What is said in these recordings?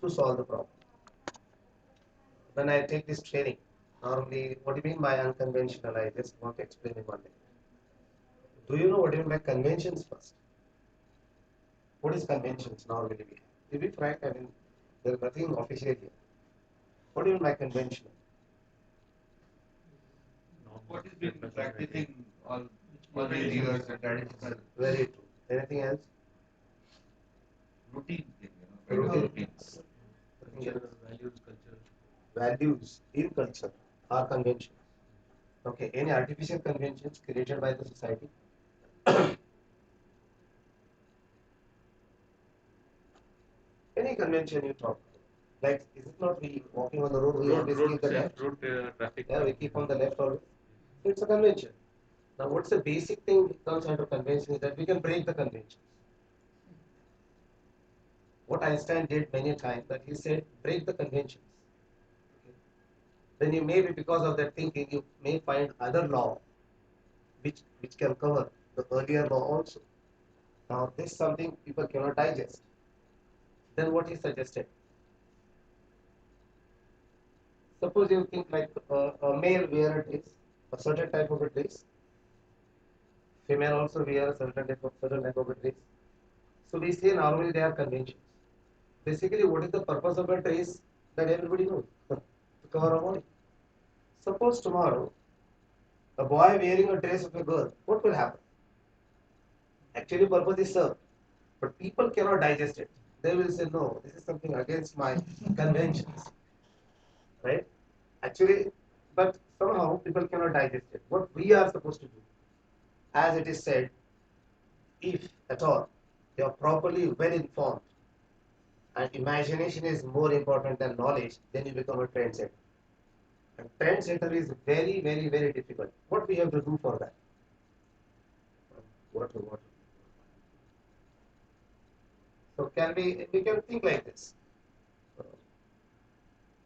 to solve the problem. When I take this training, normally, what do you mean by unconventional? I just want to explain in one day. Do you know what do you mean by conventions first? What is conventions normally we have? To be frank, I mean, there is nothing official here. What do you mean by conventional? What is been practicing all these years and that is Very true. Anything else? routine thing, Routines. Values, culture. Values in culture are conventions. Okay, any artificial conventions created by the society? Any convention you talk. Like, is it not we walking on the road, we always keep the left? Road traffic. Yeah, we keep on the left always. So it's a convention. Now, what's the basic thing that comes under convention is that we can break the conventions. What Einstein did many times, that he said, break the conventions. Okay. Then you maybe because of that thinking, you may find other law which can cover the earlier law also. Now, this is something people cannot digest. Then what he suggested? Suppose you think like a male wear a dress, a certain type of a dress. Female also wear a certain type of a dress. So we say normally they are conventions. Basically, what is the purpose of a dress that everybody knows? To cover a body. Suppose tomorrow a boy wearing a dress of a girl, what will happen? Actually, purpose is served, but people cannot digest it. They will say, no, this is something against my conventions, right? Actually, but somehow people cannot digest it. What we are supposed to do, as it is said, if at all you are properly well informed and imagination is more important than knowledge, then you become a trendsetter. And trendsetter is very, very, very difficult. What we have to do for that? What? So can we can think like this.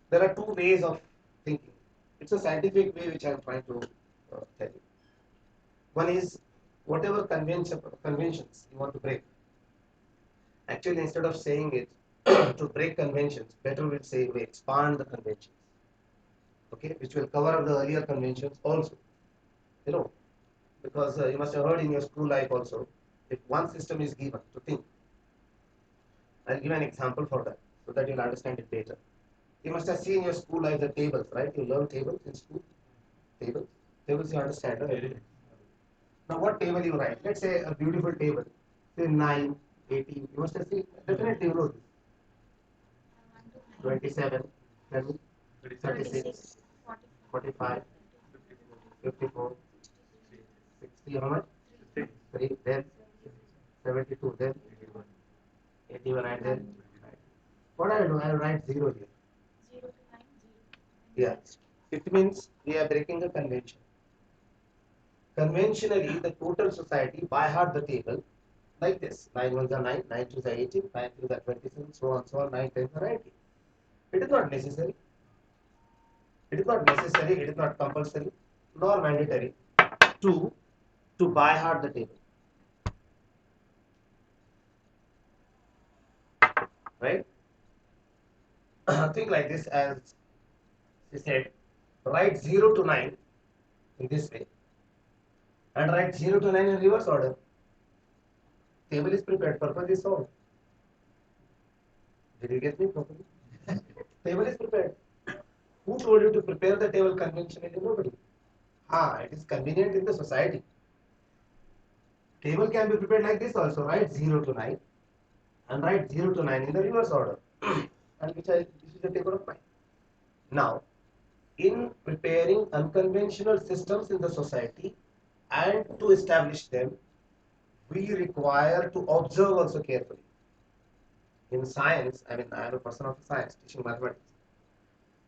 There are two ways of thinking. It's a scientific way which I am trying to tell you. One is whatever conventions you want to break. Actually, instead of saying it to break conventions, better we'll say we expand the conventions. Okay, which will cover up the earlier conventions also. You know, because you must have heard in your school life also, if one system is given to think, I'll give an example for that so that you'll understand it better. You must have seen in your school life the tables, right? You learn tables in school. Tables. Tables you understand, right? Now what table you write? Let's say a beautiful table. Say 9, 18. You must have seen, definitely you know this. 27, 36, 45, 54, 60, how much? 3, then 72, then 81, and then what I do? I write 0 here. Yeah. It means we are breaking a convention. Conventionally, the total society by heart the table like this: 9 ones are 9, 9 twos are 18, 9 threes are 27, so on, 9 tens are 90. It is not necessary. It is not necessary. It is not compulsory nor mandatory to by heart the table. Right? Think like this, as she said, write 0 to 9 in this way and write 0 to 9 in reverse order. Table is prepared, purpose is solved. Did you get me properly? Table is prepared. Who told you to prepare the table conventionally? Nobody. It is convenient in the society. Table can be prepared like this also. Write 0 to 9 and write 0 to 9 in the reverse order. And this is the table of 9. Now, in preparing unconventional systems in the society and to establish them, we require to observe also carefully. In science, I mean, I am a person of science teaching mathematics.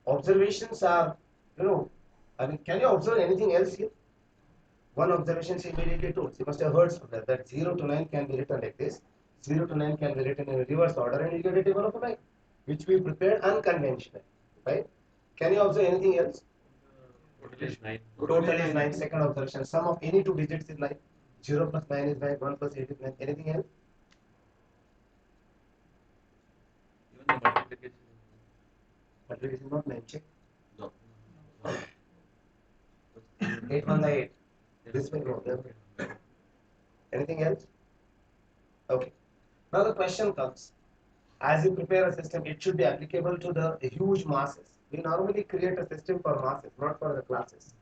Observations are, I mean, can you observe anything else here? One observation she immediately told. She must have heard somewhere that 0 to 9 can be written like this. 0 to 9 can be written in reverse order, and you get a table of 9, which we prepared unconventional. Right? Can you observe anything else? Total is 9. Total is 9. Second observation. Sum of any two digits is 9. 0 plus 9 is 9. 1 plus 8 is 9. Anything else? Even the multiplication. Multiplication is not 9. Check. No. 8 1 by 8. This way no. Anything else? Okay. Now the question comes. As you prepare a system, it should be applicable to the huge masses. We normally create a system for masses, not for the classes.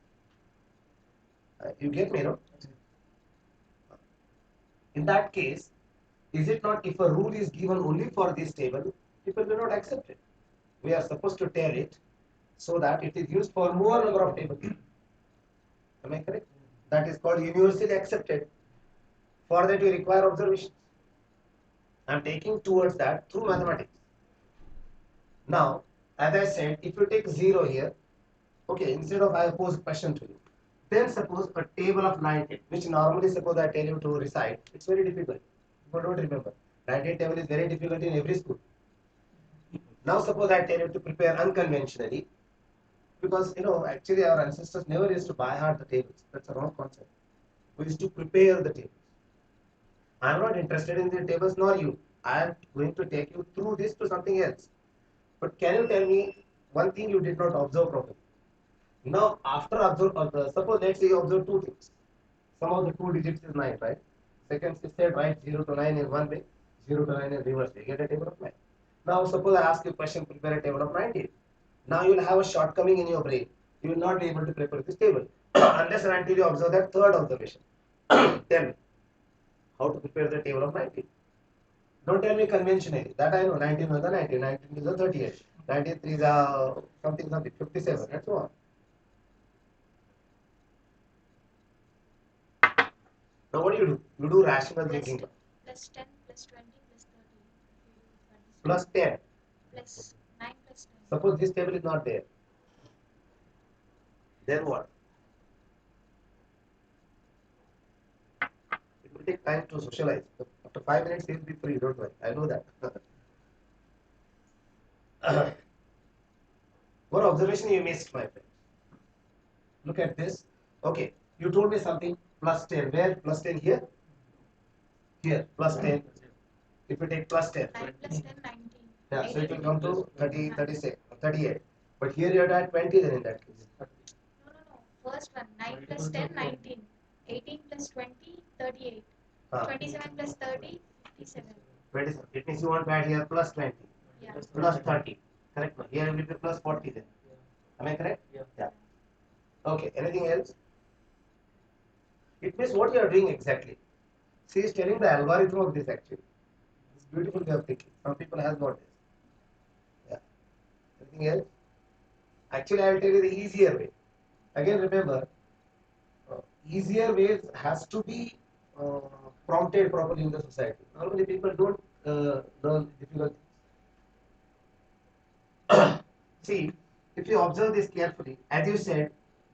You get me, no? In that case, is it not if a rule is given only for this table, people will not accept it. We are supposed to tell it so that it is used for more number of tables. Am I correct? That is called universally accepted. For that we require observations. I am taking towards that through mathematics. Now, as I said, if you take 0 here, okay, instead of I pose a question to you, then suppose a table of 19, which normally suppose I tell you to recite, it's very difficult. People don't remember. 19 table is very difficult in every school. Now suppose I tell you to prepare unconventionally, because actually our ancestors never used to buy heart the tables. That's a wrong concept. We used to prepare the tables. I am not interested in the tables nor you. I am going to take you through this to something else. But can you tell me one thing you did not observe properly? Now, after suppose let's say you observe two things. Some of the two digits is 9, right? Second is said write 0 to 9 in one way, 0 to 9 in reverse way. Get a table of 9. Now, suppose I ask you a question, prepare a table of 19. Now you will have a shortcoming in your brain. You will not be able to prepare this table unless and until you observe that third observation. Tell me how to prepare the table of 19. Don't tell me conventionally. That I know. 19 was the 19, 19 is the 38, 93 is something, 57, and so on. Now what do? You do rational thinking. Plus 10 plus 20 plus 30. Plus 10. Plus 9 plus 10. Suppose this table is not there. Then what? It will take time to socialize. After 5 minutes, he will be free. Don't worry. I know that. One observation you missed, my friend. Look at this. Okay, you told me something. Plus 10. Where? Plus 10 here? Here. Plus 10. If you take plus 10. 9 plus 10, 19. Yeah, so it will come to 30, 36, 38. But here you are at 20 then in that case. No. First one. 9 plus 10, 19. 18 plus 20, 38. 27 plus 30, 57. 27. It means you want to add here plus 20. Yeah. Plus 30. Correct. No? Here it will be plus 40 then. Am I correct? Yeah. Okay. Anything else? It means what you are doing exactly. She is telling the algorithm of this actually. It's beautiful way of thinking. Some people has got this. Yeah. Anything else? Actually, I will tell you the easier way. Again, remember, easier ways has to be prompted properly in the society. Normally, people don't learn difficult things. See, if you observe this carefully, as you said,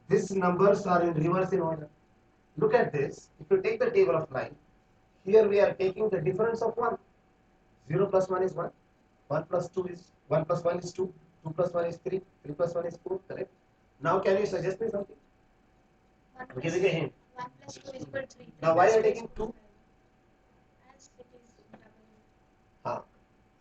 these numbers are in reverse in order. Look at this. If you take the table of 9, here we are taking the difference of 1. 0 plus 1 is 1. 1 plus 2 is 1 plus 1 is 2. 2 plus 1 is 3. 3 plus 1 is 4. Correct? Now, can you suggest me something? 1 I'm plus, giving a hint. 1 plus 2 is equal to 3. Now, why are you taking 2? As it is double.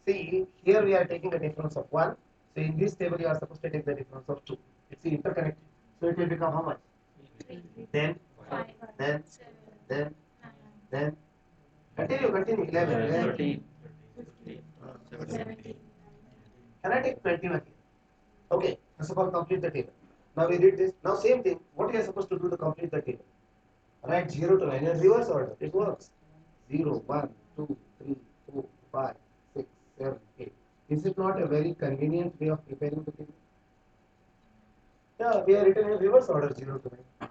See, here we are taking a difference of 1. So, in this table, you are supposed to take the difference of 2. It's interconnected. So, it will become how much? 3, Then, 5, then, 7, then, 9, then. Continue. 11, 11. 13, 17. Can I take 21 here? Okay, first of all, complete the table. Now we did this. Now same thing. What we are supposed to do to complete the table? Write 0 to 9 in reverse order. It works. 0, 1, 2, 3, 4, 5, 6, 7, 8. Is it not a very convenient way of preparing the table? Yeah, we are written in reverse order 0 to 9.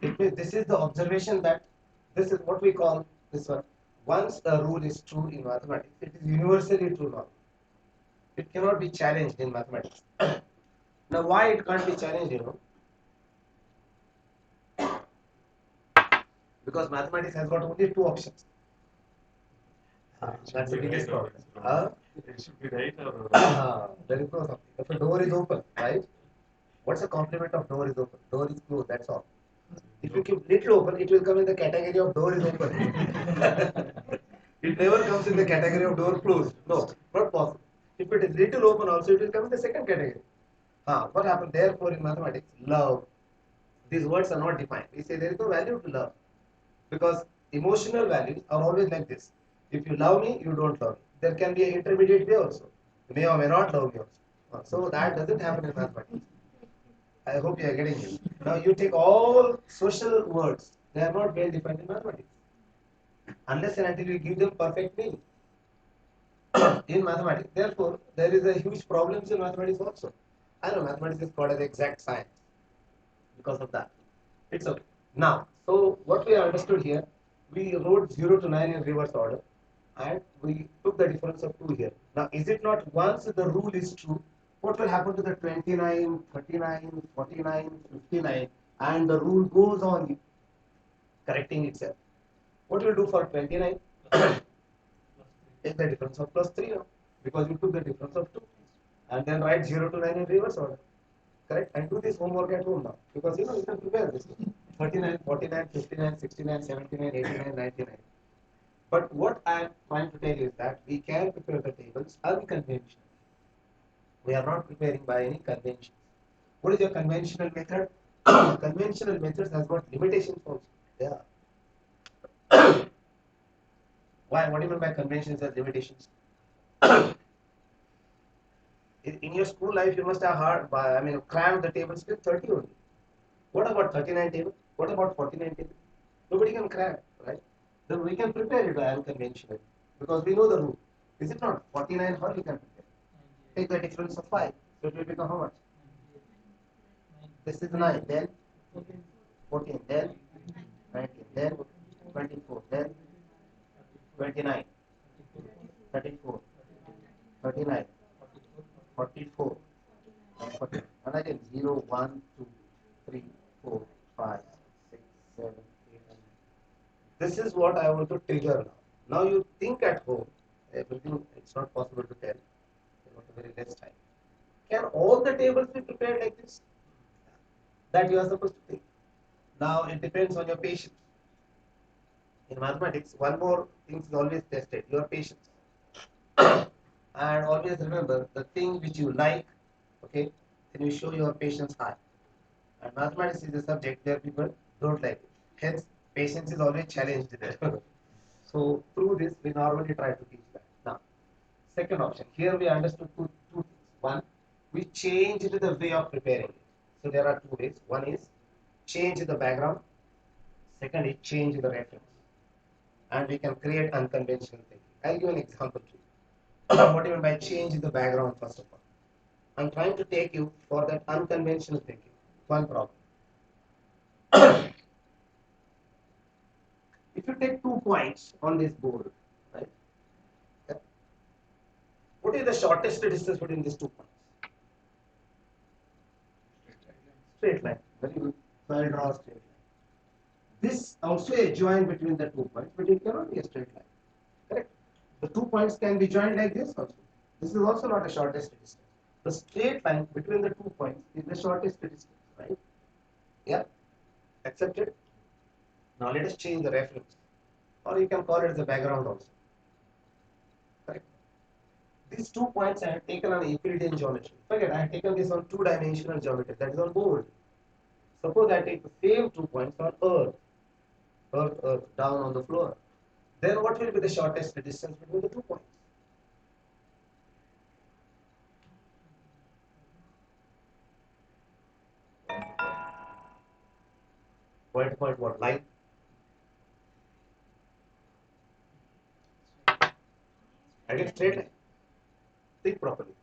It means this is the observation that this is what we call this one. Once a rule is true in mathematics, it is universally true now. It cannot be challenged in mathematics. Now, why it can't be challenged, Because mathematics has got only two options. That's the biggest problem. It should be right or There is no something. If a door is open, right? What's the complement of door is open? Door is closed, that's all. If you keep little open, it will come in the category of door is open. It never comes in the category of door closed. No, not possible. If it is little open also, it will come in the second category. What happened? Therefore, in mathematics, love. These words are not defined. We say there is no value to love because emotional values are always like this. If you love me, you don't love me. There can be an intermediate way also. You may or may not love me also. So that doesn't happen in mathematics. I hope you are getting it. Now you take all social words. They are not well defined in mathematics. Unless and until you give them perfect meaning in mathematics. Therefore, there is a huge problems in mathematics also. I know mathematics is called as exact science because of that. It's okay. Now, so what we understood here, we wrote 0 to 9 in reverse order and we took the difference of 2 here. Now, is it not once the rule is true, what will happen to the 29, 39, 49, 59 and the rule goes on correcting itself? What will do for 29? Take the difference of plus 3 now because you took the difference of 2 and then write 0 to 9 in reverse order. Correct? And do this homework at home now because you can prepare this 39, 49, 59, 69, 79, 89, 99. But what I am trying to tell you is that we can prepare the tables unconventional. We are not preparing by any conventions. What is your conventional method? Conventional methods has got limitations also. Yeah. Why? What do you mean by conventions as limitations? In your school life, you must have crammed the tables with 30 only. What about 39 table? What about 49 table? Nobody can cram, right? Then we can prepare it unconventionally because we know the rule. Is it not? 49 how you can prepare? Take the difference of 5. So it will become how much? This is 9, then 14, then 19, then 24, then 29, 34, 39, 44, and 40. And again 0, 1, 2, 3, 4, 5, 6, 7, 8, and 9. This is what I want to trigger now. Now you think at home. Everything it's not possible to tell. You want a very less time. Can all the tables be prepared like this? That you are supposed to think. Now it depends on your patience. In mathematics, one more thing is always tested: your patience. And always remember the thing which you like. Okay, then you show your patience high. And mathematics is a subject where people don't like it. Hence, patience is always challenged there. So through this, we normally try to teach that. Now, second option. Here we understood two things. One, we changed the way of preparing it. So there are 2 ways. One is change the background. Second is change the reference. And we can create unconventional thinking. I'll give an example to you. What do you mean by change the background first of all? I'm trying to take you for that unconventional thinking. One problem. If you take 2 points on this board, right? What is the shortest distance between these 2 points? Straight line. Very good. So I'll draw a straight line. This also a join between the 2 points, but it cannot be a straight line. Correct? The 2 points can be joined like this also. This is also not a shortest distance. The straight line between the 2 points is the shortest distance, right? Yeah? Accepted? Now let us change the reference. Or you can call it as a background also. Correct? These 2 points I have taken on Euclidean geometry. Forget, I have taken this on 2-dimensional geometry, that is on board. Suppose I take the same 2 points on earth, down on the floor. Then what will be the shortest distance between the 2 points? Point, what? Line? Again, straight line. Think properly.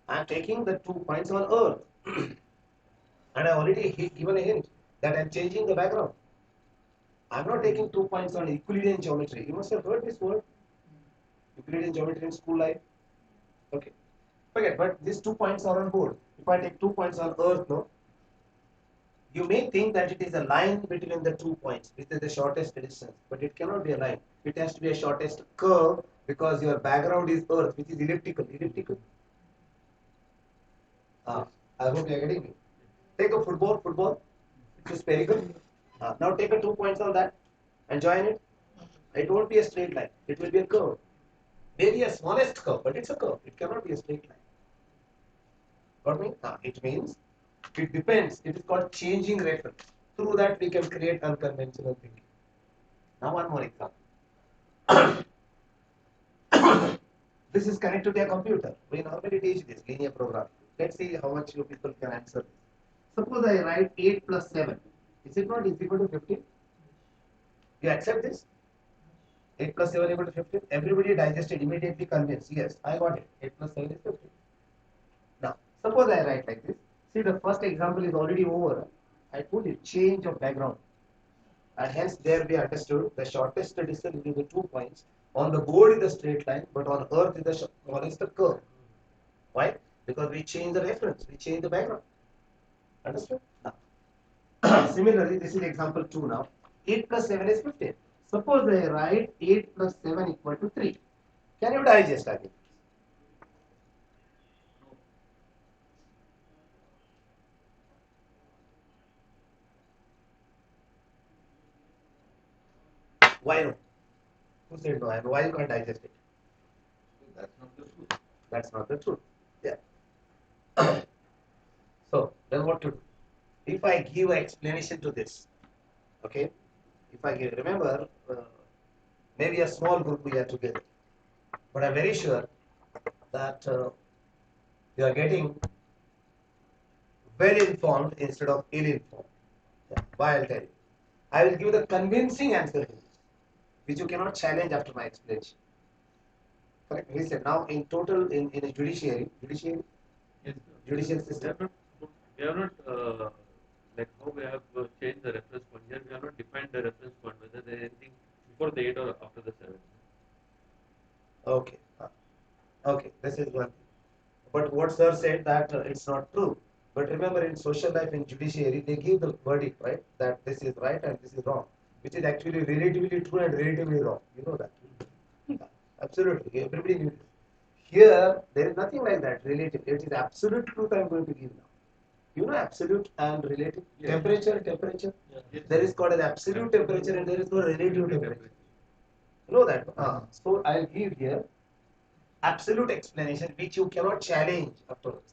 I am taking the 2 points on earth. And I already given a hint that I am changing the background. I am not taking 2 points on Euclidean geometry. You must have heard this word. Euclidean geometry in school life. Okay. Forget, but these 2 points are on board. If I take 2 points on earth, no, you may think that it is a line between the 2 points, which is the shortest distance, but it cannot be a line. It has to be a shortest curve because your background is earth, which is elliptical. Elliptical. I hope you are getting me. Take a football, which is spherical. Now take a 2 points on that and join it. It won't be a straight line. It will be a curve. Maybe a smallest curve, but it's a curve. It cannot be a straight line. Got me? It means it depends. It is called changing reference. Through that we can create unconventional thinking. Now one more example. This is connected to a computer. We normally teach this linear programming. Let's see how much you people can answer this. Suppose I write 8 plus 7. Is it not equal to 15? You accept this? 8 plus 7 equal to 15? Everybody digested, immediately convinced. Yes, I got it. 8 plus 7 is 15. Now, suppose I write like this. See, the first example is already over. I put a change of background. And hence there we understood the shortest distance between the 2 points. On the board is a straight line, but on earth is the smallest curve. Why? Because we change the reference, we change the background. Understood? Now, similarly, this is example 2 now. 8 plus 7 is 15. Suppose I write 8 plus 7 equal to 3. Can you digest again? Why no? Who said no? And why you can't digest it? That's not the truth. That's not the truth. Yeah. So, then what to do? If I give an explanation to this, okay? If I give, remember, maybe a small group we are together, but I'm very sure that you are getting well informed instead of ill informed. Yeah. Why I'll tell you. I will give the convincing answer to this, which you cannot challenge after my explanation. Correct? Listen, now in total in a judiciary, Yes, judicial system. We have not like how we have changed the reference point. Here we have not defined the reference point, whether there is anything before the 8 or after the 7. Okay. Okay, this is one. But what sir said that it's not true. But remember, in social life, in judiciary, they give the verdict, right? That this is right and this is wrong, which is actually relatively true and relatively wrong. You know that? Yeah, absolutely. Everybody knew this. Here, there is nothing like that. Relative. It is absolute truth I'm going to give now. You know absolute and relative? Yes. Temperature. Yes. There is called an absolute temperature and there is no relative temperature. You know that? So I'll give here absolute explanation which you cannot challenge afterwards.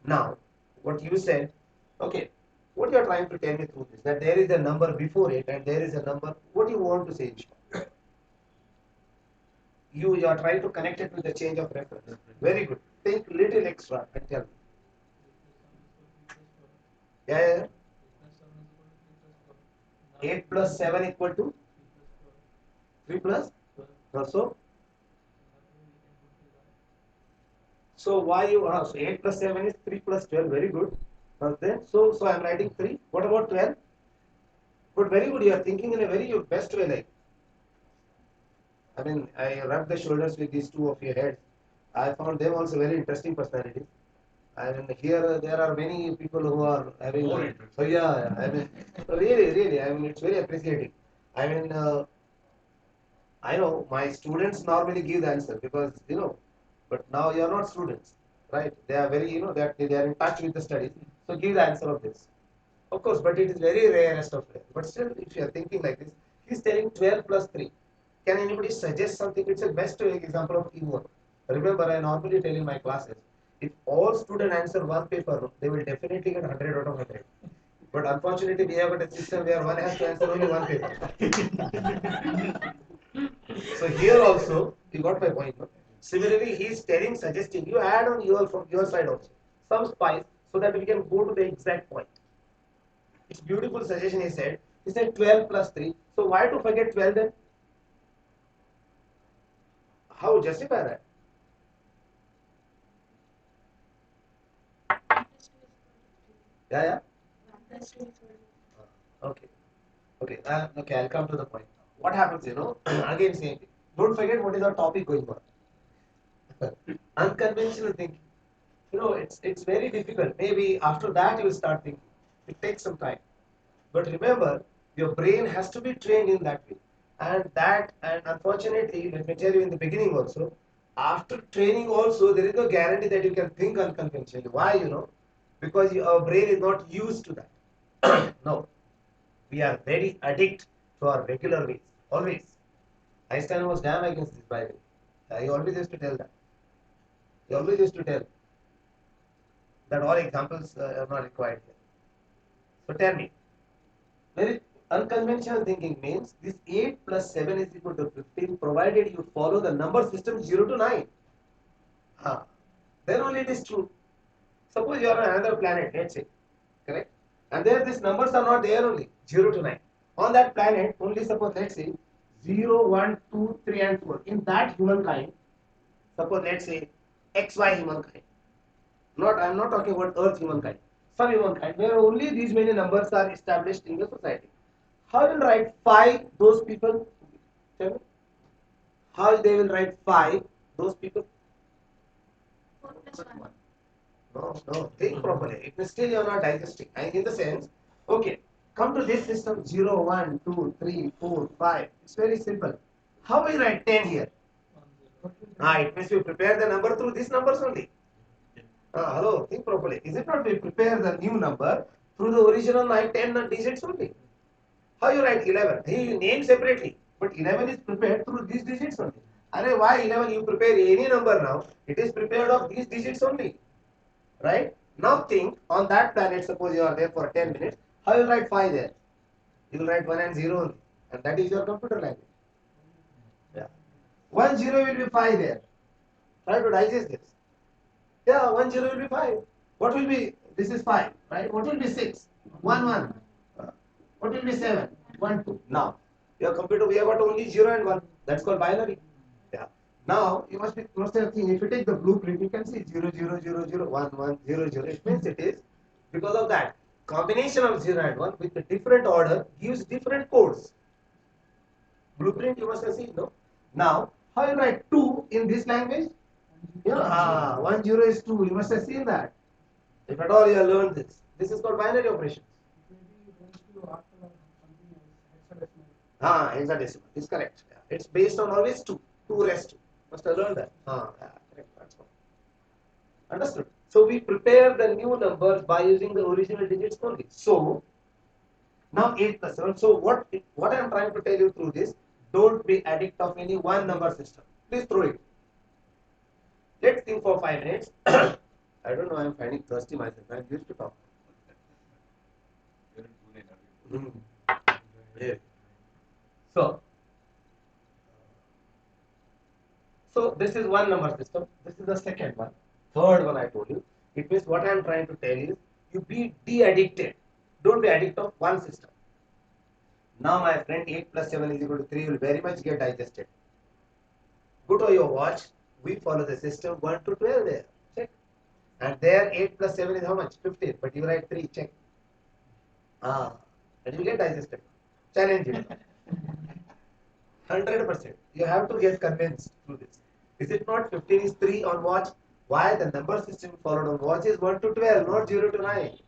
Now, what you said, okay, what you are trying to tell me through this, that there is a number before it and there is a number, what do you want to say in short? You are trying to connect it with the change of reference. Very good. Think little extra and tell me. Yeah. 8 plus 7 equal to 3 plus? So why you so 8 plus 7 is 3 plus 12, very good. Then so I am writing 3. What about 12? But very good, you are thinking in a very your best way, like. I mean, I rub the shoulders with these two of your heads. I found them also very interesting personalities. I mean, here there are many people who are having. More interesting. So yeah, I mean, really, I mean, it's very appreciating. I mean, I know my students normally give the answer because but now you are not students, right? They are very, that they are in touch with the studies. So give the answer of this. Of course, but it is very rarest of rare. But still, if you are thinking like this, he's telling 12 plus 3. Can anybody suggest something? It's a best example of teamwork. Remember, I normally tell in my classes, if all students answer one paper, they will definitely get 100 out of 100. But unfortunately, we have got a system where one has to answer only one paper. So here also, you got my point. No? Similarly, he is telling, suggesting you add on from your side also some spice so that we can go to the exact point. It's beautiful suggestion he said. He said 12 plus 3. So why to forget 12 then? How justify that? Yeah. Okay. Okay, I'll come to the point. What happens, again same thing. Don't forget what is our topic going on. Unconventional thinking. It's very difficult. Maybe after that you will start thinking. It takes some time. But remember, your brain has to be trained in that way. And unfortunately, let me tell you in the beginning also, after training also, there is no guarantee that you can think unconventionally. Why? Because our brain is not used to that. No. We are very addict to our regular ways. Always. Einstein was damn against this, by the way. He always used to tell that. He always used to tell that all examples are not required here. So tell me, very unconventional thinking means this 8 plus 7 is equal to 15 provided you follow the number system 0 to 9. Then only it is true. Suppose you are on another planet, let's say, correct? And there these numbers are not there only, 0 to 9. On that planet, only suppose let's say 0, 1, 2, 3 and 4. In that humankind, suppose let's say XY humankind. I am not talking about Earth humankind. Some humankind where only these many numbers are established in the society. How will write 5 those people? Tell me. How they will write 5 those people? 4 plus 1. No, think properly. It means still you are not digesting. And in the sense, okay, come to this system 0, 1, 2, 3, 4, 5. It's very simple. How will you write 10 here? It means you prepare the number through these numbers only. Hello, think properly. Is it not we prepare the new number through the original 10 digits only? How you write 11? Here you name separately, but 11 is prepared through these digits only. Arey, why 11? You prepare any number now, it is prepared of these digits only. Right? Now think on that planet, suppose you are there for 10 minutes, how you write 5 there? You will write 1 and 0 only, and that is your computer language. Yeah. 1 0 will be 5 there. Try to digest this. Yeah, 1 0 will be 5. What will be? This is 5, right? What will be 6? 1 1. What will be 7? 1 2. Now, your computer, we have got only 0 and 1. That's called binary. Yeah. Now, you must have seen, if you take the blueprint, you can see 0 0 0 0 1 1 0 0. It means it is because of that. Combination of 0 and 1 with a different order gives different codes. Blueprint you must have seen, no? Now, how you write 2 in this language? 1 0 is 2. You must have seen that. If at all you have learned this. This is called binary operations. Hexadecimal is correct. Yeah. It's based on always 2. 2 raised 2. Must have learned that. Correct. That's all. Understood? So we prepare the new numbers by using the original digits only. So now 8 plus 7. So what I am trying to tell you through this, don't be addict of any one number system. Please throw it. Let's think for 5 minutes. I don't know, I am finding thirsty myself. I used to talk. Yeah. So this is one number system. This is the second one. Third one I told you. It means what I am trying to tell is you be de-addicted. Don't be addict of one system. Now my friend 8 plus 7 is equal to 3 will very much get digested. Go to your watch. We follow the system 1 to 12 there. Check. And there 8 plus 7 is how much? 15. But you write 3. Check. And you get digested. Challenge it. 100%. You have to get convinced through this. Is it not 15 is 3 on watch? Why? The number system followed on watch is 1 to 12, not 0 to 9.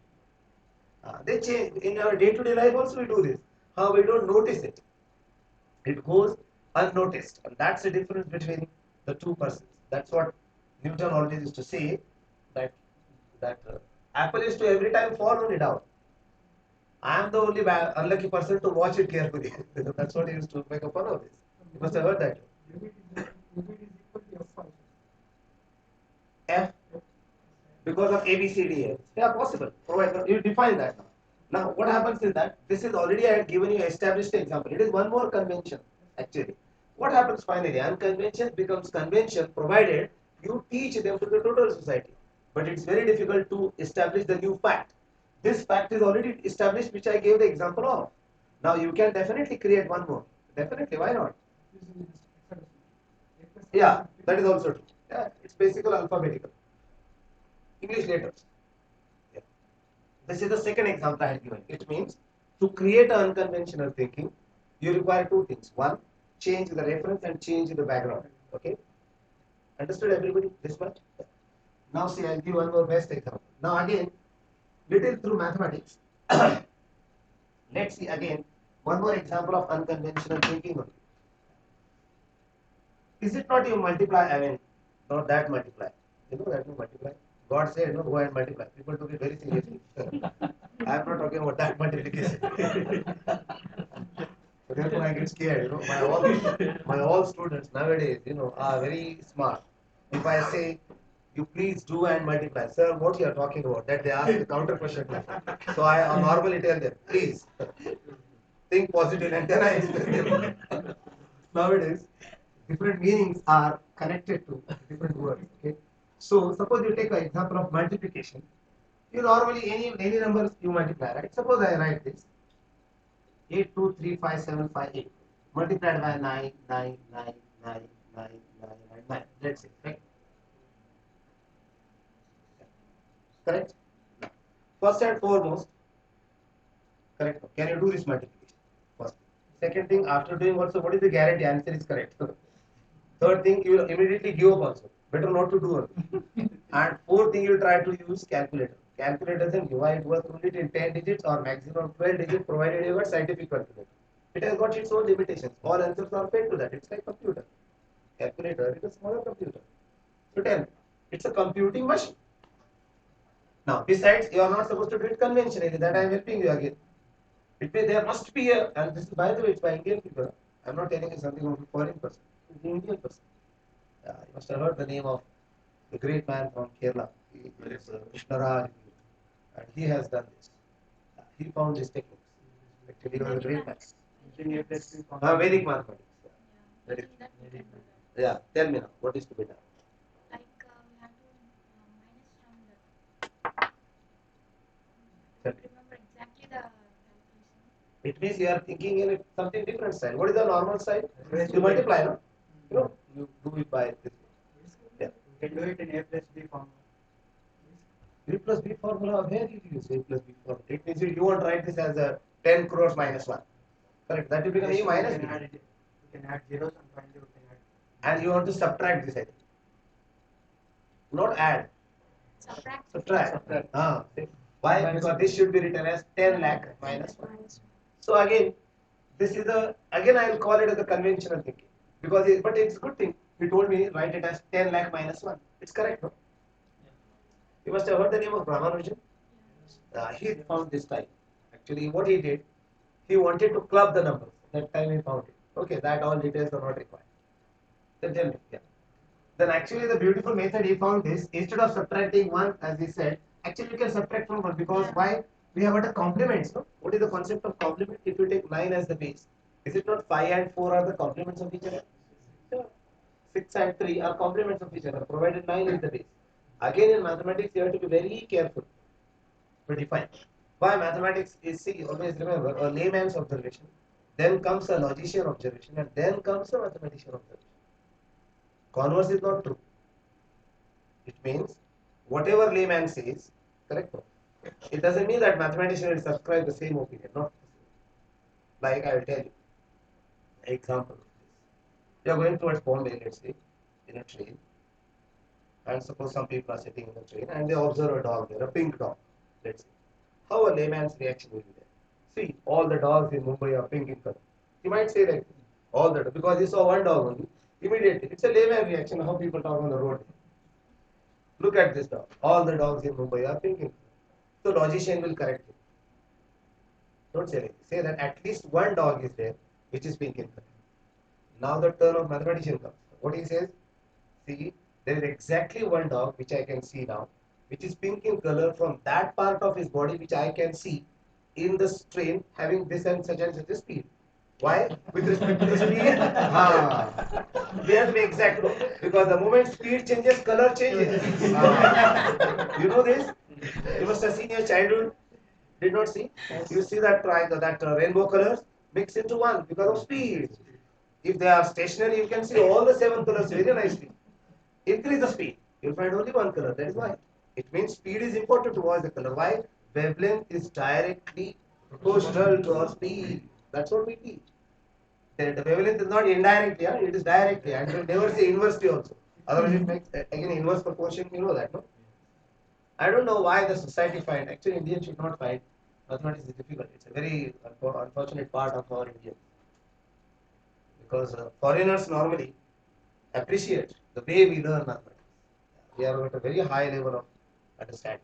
They change. In our day-to-day life also we do this. How we don't notice it. It goes unnoticed. And that's the difference between the two persons. That's what Newton always used to say, that apple is to every time fall only down. I am the only unlucky person to watch it carefully. That's what he used to make a fun of this. You must have heard that. F because of A, B, C, D, F. Yeah, possible. Provide, you define that now. Now, what happens is that this is already I had given you established example. It is one more convention actually. What happens finally? Unconvention becomes convention provided you teach them to the total society. But it's very difficult to establish the new fact. This fact is already established, which I gave the example of. Now you can definitely create one more. Definitely, why not? Yeah, that is also true. Yeah, it's basically alphabetical. English letters. Yeah. This is the second example I had given. It means to create an unconventional thinking, you require two things. One, change the reference and change the background. Okay? Understood everybody? This much? Yeah. Now see, I'll give one more best example. Now again, little through mathematics. Let's see again one more example of unconventional thinking only. Is it not you multiply? I mean, not that multiply. You know that you multiply. God said, no, go and multiply. People took it very seriously. I am not talking about that multiplication. So therefore I get scared, my all students nowadays, are very smart. If I say, you please do and multiply, sir, what you are talking about? That they ask the counter question. So I normally tell them, please think positive, and then I explain them. Nowadays, different meanings are connected to different words. Okay. So suppose you take an example of multiplication. You normally any numbers you multiply, right? Suppose I write this 8, 2, 3, 5, 7, 5, 8 multiplied by 9, 9, 9, 9, 9, 9, and 9. Let's say, right? Correct? First and foremost, correct. Can you do this multiplication? First. Second thing, after doing also, what is the guarantee answer is correct? Third thing, you will immediately give up also. Better not to do it. And fourth thing, you try to use calculator. Calculator doesn't give. It works only till 10 digits or maximum 12 digits, provided you got scientific calculator. It has got its own limitations. All answers are fed to that. It's like computer. Calculator is a smaller computer. So tell me, it's a computing machine. Now, besides, you are not supposed to do it conventionally. That I am helping you again. It means there must be a, and this is by the way, it's by Indian people. I'm not telling you something of a foreign person. It's the Indian person. You must have heard the name of the great man from Kerala. He is Krishnaraj, and he has done this. He found this technique. Actually, he was a great man. Vedic mathematics. Yeah. Vedic. That we can do that. Yeah, tell me now, what is to be done? Like we have to minus from the. I Tell don't me. remember exactly the calculation. It means you are thinking in something different side. What is the normal side? You multiply, no? You do it by this. Yeah. You can do it in A plus B form. A plus B formula, where did you use A plus B formula? It means you won't write this as a 10 crores minus 1. Correct. That will become A minus B. You can add zeros and finally you can add. And you want to subtract this, I think. Not add. Subtract. Subtract. Why? Because this should be written as 10 lakh minus 1. So again, this is again I will call it as a conventional thinking. Because but it's a good thing. He told me write it as 10 lakh minus 1. It's correct, no? You must have heard the name of Ramanujan. He found this time. Actually, what he did, he wanted to club the numbers. That time he found it. Okay, that all details are not required. Then tell me, yeah. Then actually the beautiful method he found is, instead of subtracting 1, as he said, actually you can subtract from 1, because why? We have got a complement, no? What is the concept of complement? If you take 9 as the base, is it not 5 and 4 are the complements of each other? Yeah. 6 and 3 are complements of each other, provided 9 is the base. Again in mathematics you have to be very careful to define. Why mathematics is, see, always remember, a layman's observation, then comes a logician observation, and then comes a mathematician observation. Converse is not true. It means whatever layman says, correct? It doesn't mean that mathematician will subscribe the same opinion. Not like I will tell you. Example of this. You are going towards Bombay, let's say, in a train, and suppose some people are sitting in the train and they observe a dog there, a pink dog, let's say. How a layman's reaction will be there? See, all the dogs in Mumbai are pink in color. He might say like all that because he saw one dog only. Immediately, it's a layman reaction how people talk on the road. Look at this dog. All the dogs in Mumbai are pink in color. So logician will correct it. Don't say anything. Say that at least one dog is there which is pink in color. Now the turn of mathematician comes. What he says? See, there is exactly one dog which I can see now, which is pink in color from that part of his body which I can see in the train having this and such a speed. Why? With respect to the speed, we have to be exact, no? Because the moment speed changes, color changes. You know this? You must have seen your childhood. Did not see? You see that triangle, that rainbow colors mix into one because of speed. If they are stationary, you can see all the 7 colors very nicely. Increase the speed, you'll find only one color. That is why. It means speed is important to watch the color. Why? Wavelength is directly proportional to our speed. That's what we teach. The wavelength is not indirectly, it is directly. And we never say inversely also. Otherwise, it makes again inverse proportion. You know that, no? I don't know why the society find. Actually, Indians should not find mathematics is difficult. It's a very unfortunate part of our India. Because foreigners normally appreciate the way we learn mathematics. We are at a very high level of understanding.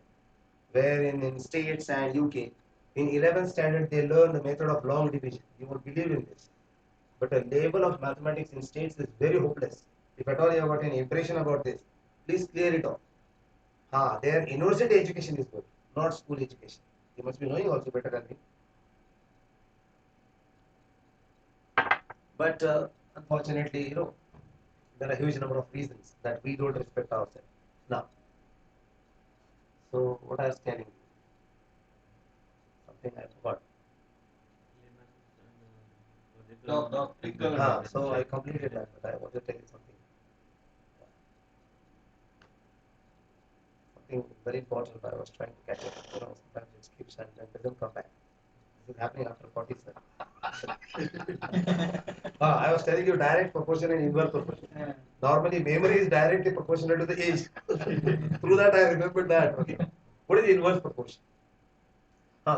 Where in States and UK, in 11th standard they learn the method of long division. You won't believe in this. but a label of mathematics in states is very hopeless. If at all you have got any impression about this, please clear it off. Their university education is good, not school education. You must be knowing also better than me. But unfortunately, there are a huge number of reasons that we don't respect ourselves. Now, so what I was telling you, something I forgot. So I completed that, but I want to tell you something. Something very important. I was trying to catch up. Sometimes it skips and then doesn't come back. This is happening after 47. I was telling you direct proportion and inverse proportion. Normally, memory is directly proportional to the age. Through that, I remembered that. Okay. What is the inverse proportion?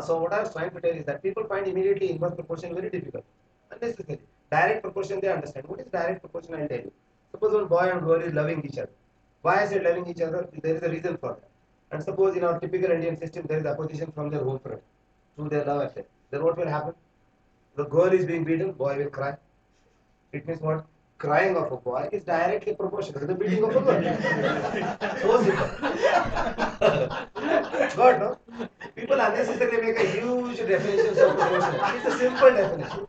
So what I was trying to tell is that people find immediately inverse proportion very difficult. Unnecessary. Direct proportion they understand. What is direct proportion? I'll tell you. Suppose one boy and girl is loving each other. Why is it loving each other? There is a reason for that. And suppose in our typical Indian system there is opposition from their home front to their love affair. Then what will happen? The girl is being beaten, boy will cry. It means what? Crying of a boy is directly proportional to the beating of a girl. So simple. God, no? People unnecessarily make a huge definition of proportion. It's a simple definition.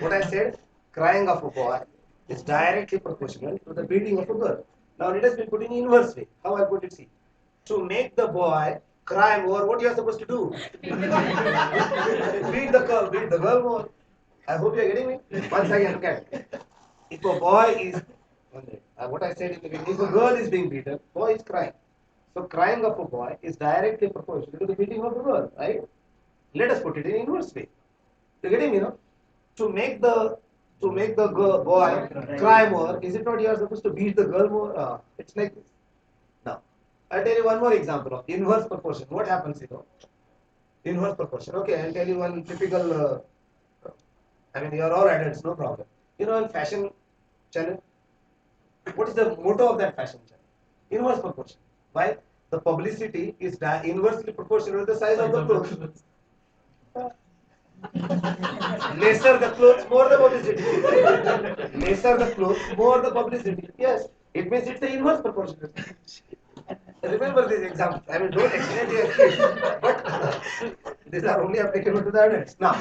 What I said, crying of a boy is directly proportional to the beating of a girl. Now let us be put in inverse way. How I put it, see. To make the boy cry more, what you are supposed to do? Beat the girl more. I hope you are getting me. Once again, look at it. If a boy is, what I said in the beginning, if a girl is being beaten, boy is crying. So crying of a boy is directly proportional to the beating of a girl, right? Let us put it in inverse way. You getting me, no? To make the boy cry more, is it not you are supposed to beat the girl more? It's like this. Now, I'll tell you one more example of inverse proportion. What happens, Inverse proportion. Okay, I'll tell you one typical. You are all adults, no problem. In fashion channel, what is the motto of that fashion channel? Inverse proportion. Why? The publicity is inversely proportional to the size of the clothes. Lesser the clothes, more the publicity. Lesser the clothes, more the publicity. Yes, it means it's the inverse proportion. Remember these examples. Don't explain to your kids, but these are only applicable to the adults. Now,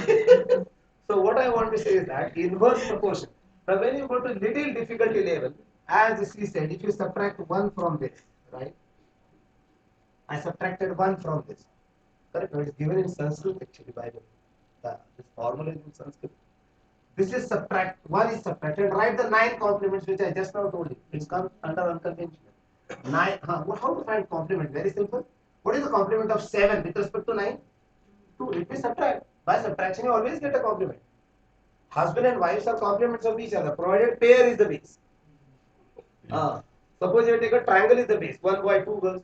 so what I want to say is that inverse proportion. Now, when you go to little difficulty level, as he said, if you subtract 1 from this, right? I subtracted 1 from this. Correct? It is given in Sanskrit actually, Bible. This formula is in Sanskrit. This is 1 is subtracted. Write the 9 complements which I just now told you. It comes under unconventional. 9. How to find complement? Very simple. What is the complement of 7 with respect to 9? 2. It means subtract. By subtraction, you always get a complement. Husband and wives are complements of each other, provided pair is the base. Suppose you take a triangle is the base. 1 boy, 2 girls,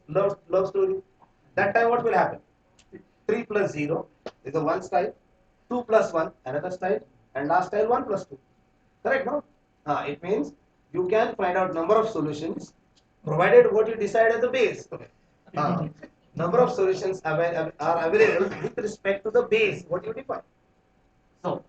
love story. That time what will happen? 3 plus 0 is the one style. 2 plus 1, another style. And last style 1 plus 2. Correct, no? It means you can find out number of solutions provided what you decide as the base. Number of solutions are available with respect to the base, what you define. So,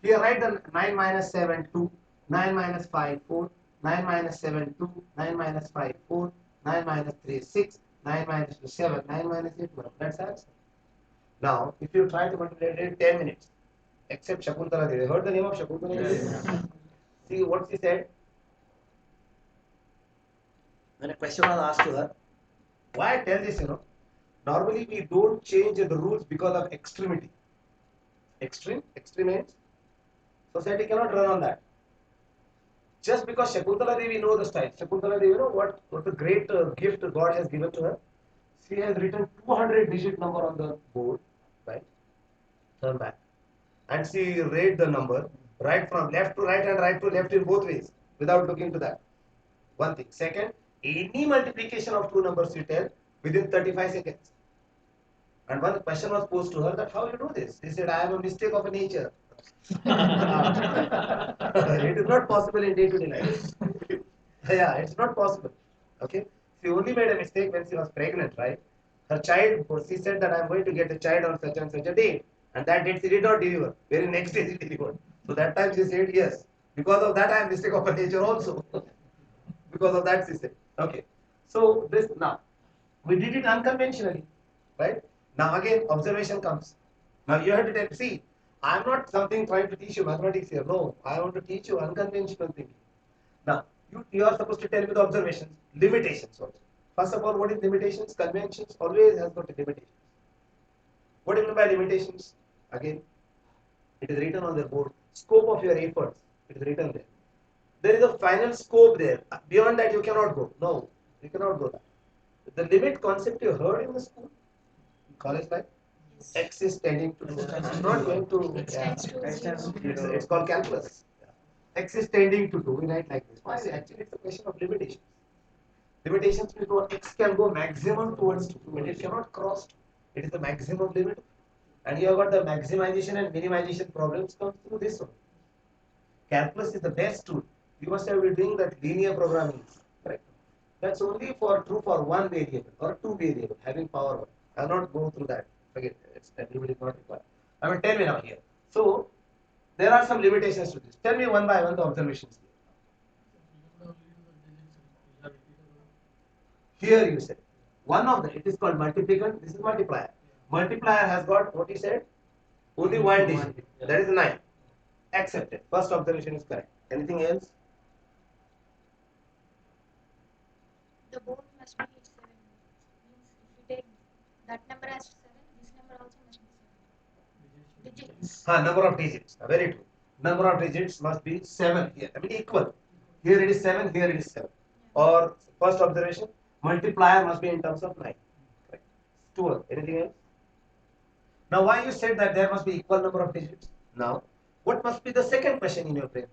here write the 9 minus 7, 2, 9 minus 5, 4, 9 minus 7, 2, 9 minus 5, 4, 9 minus 3, 6, 9 minus 2, 7, 9 minus 8, 12. That's the answer. Now, if you try to multiply it 10 minutes, except Shakuntala Devi. Heard the name of Shakuntala Devi? Yes. See what she said? When a question was asked to her, why I tell this, normally we don't change the rules because of extremity. Extreme ends. Society cannot run on that. Just because Shakuntala Devi knows the style. Shakuntala Devi, what the great gift God has given to her. She has written 200-digit number on the board, right? Turn back. And she read the number right from left to right and right to left in both ways without looking to that. One thing. Second, any multiplication of 2 numbers you tell within 35 seconds. And one question was posed to her that how you do this? She said, I am a mistake of nature. It is not possible in day-to-day life. Yeah, it's not possible. Okay. She only made a mistake when she was pregnant, right? Her child, she said that I am going to get a child on such and such a day. And that date she did not deliver. Very next day she delivered. So that time she said yes. Because of that I am mistake of a nature also. Because of that she said. Okay. So this now we did it unconventionally, right? Now again observation comes. Now you have to tell, see, I am not something trying to teach you mathematics here. No, I want to teach you unconventional thinking. Now you are supposed to tell me the observations, limitations also. First of all, what is limitations? Conventions always has got a limitation. What do you mean by limitations? Again, it is written on the board. Scope of your efforts. It is written there. There is a final scope there. Beyond that, you cannot go. No, you cannot go there. The limit concept you heard in the school, college life, Yes. x is tending to 2. It's not going to. X tends to 0. It's called calculus. X is tending to 2. We write like this. Why? Actually, it's a question of limitations. Limitations means what x can go maximum towards 2, but it cannot cross 2. It is the maximum limit. And you have got the maximization and minimization problems come through this one. Calculus is the best tool. You must have been doing that linear programming, correct? That's only for true for one variable or two variable having power 1. I will not go through that. Forget it's everybody is not required. I mean, tell me now here. So there are some limitations to this. Tell me one by one the observations here. Here you said one of the, it is called multiplicand. This is multiplier. Multiplier has got what you said, only one digit. That is 9. Accepted. First observation is correct. Anything else? The board must be 7. Means if you take that number as 7, this number also must be 7. Digits. Number of digits. Very true. Number of digits must be 7 here. I mean equal. Here it is 7, here it is 7. Or first observation, multiplier must be in terms of 9. Correct. 12. Anything else? Now why you said that there must be equal number of digits? Now, what must be the second question in your brain?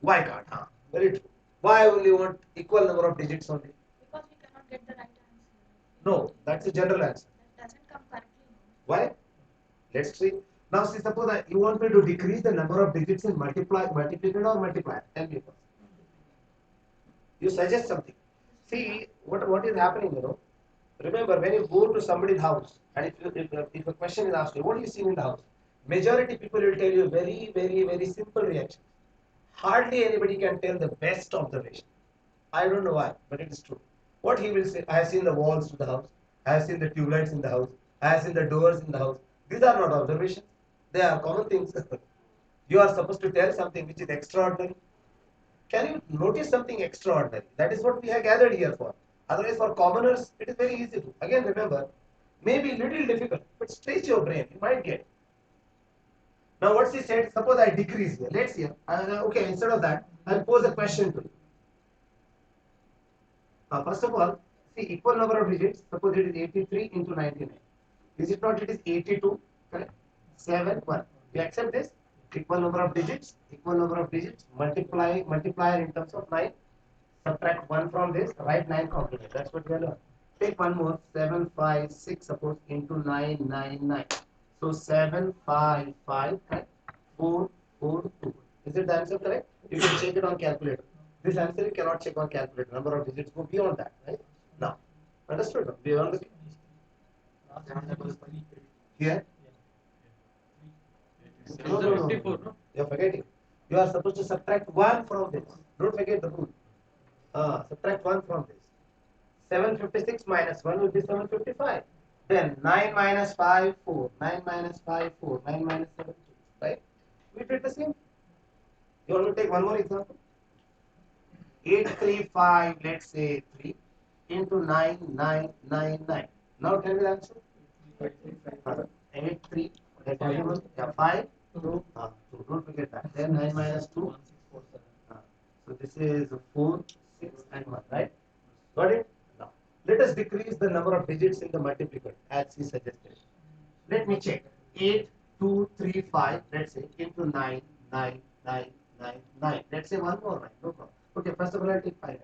Why can't? Very true. Why only want equal number of digits only? Because we cannot get the right answer. No, that's a general answer. That doesn't come correctly. Why? Let's see. Now see, suppose that you want me to decrease the number of digits in multiplicator or multiplier. Tell me first. You suggest something. See, what is happening, Remember, when you go to somebody's house, and if a question is asked you, what do you see in the house? Majority people will tell you very, very, very simple reaction. Hardly anybody can tell the best observation. I don't know why, but it is true. What he will say, I have seen the walls to the house, I have seen the tube lights in the house, I have seen the doors in the house. These are not observations. They are common things. You are supposed to tell something which is extraordinary. Can you notice something extraordinary? That is what we have gathered here for. Otherwise, for commoners, it is very easy to. Again, remember, maybe little difficult, but stretch your brain. You might get. Now, what she said, suppose I decrease here. Let's see. Okay, instead of that, I'll pose a question to you. First of all, see equal number of digits. Suppose it is 83 into 99. Is it not? It is 82. Correct? 7, 1. You accept this? Equal number of digits. Equal number of digits. Multiplier in terms of 9. Subtract 1 from this. Write 9 complement. That's what we are learning. Take one more. 7, 5, 6. Suppose into 9, 9, 9. So 7, 5, 5, and 4, 4, 2. Is it the answer correct? You can check it on calculator. This answer you cannot check on calculator. Number of digits go beyond that, right? Now, understood? Beyond the here. No. You are forgetting. You are supposed to subtract 1 from this. Don't forget the rule. Subtract 1 from this. 756 minus 1 will be 755. Then 9 minus 5, 4. 9 minus 5, 4. 9 minus 7, 2. Right? We did the same. You want to take one more example? 835, let's say 3 into 9, 9, 9, 9. Now tell me the answer. 8, 3, that's everyone. Yeah, 5, 2, 2. Don't forget that. Then 9 minus 2. So this is 4, 6, and 1, right? Got it? Now, let us decrease the number of digits in the multiplicator as he suggested. Let me check. 8, 2, 3, 5, let's say, into 9, 9, 9, 9, 9. Let's say one more, right? No problem. Okay, first of all, I'll take 5.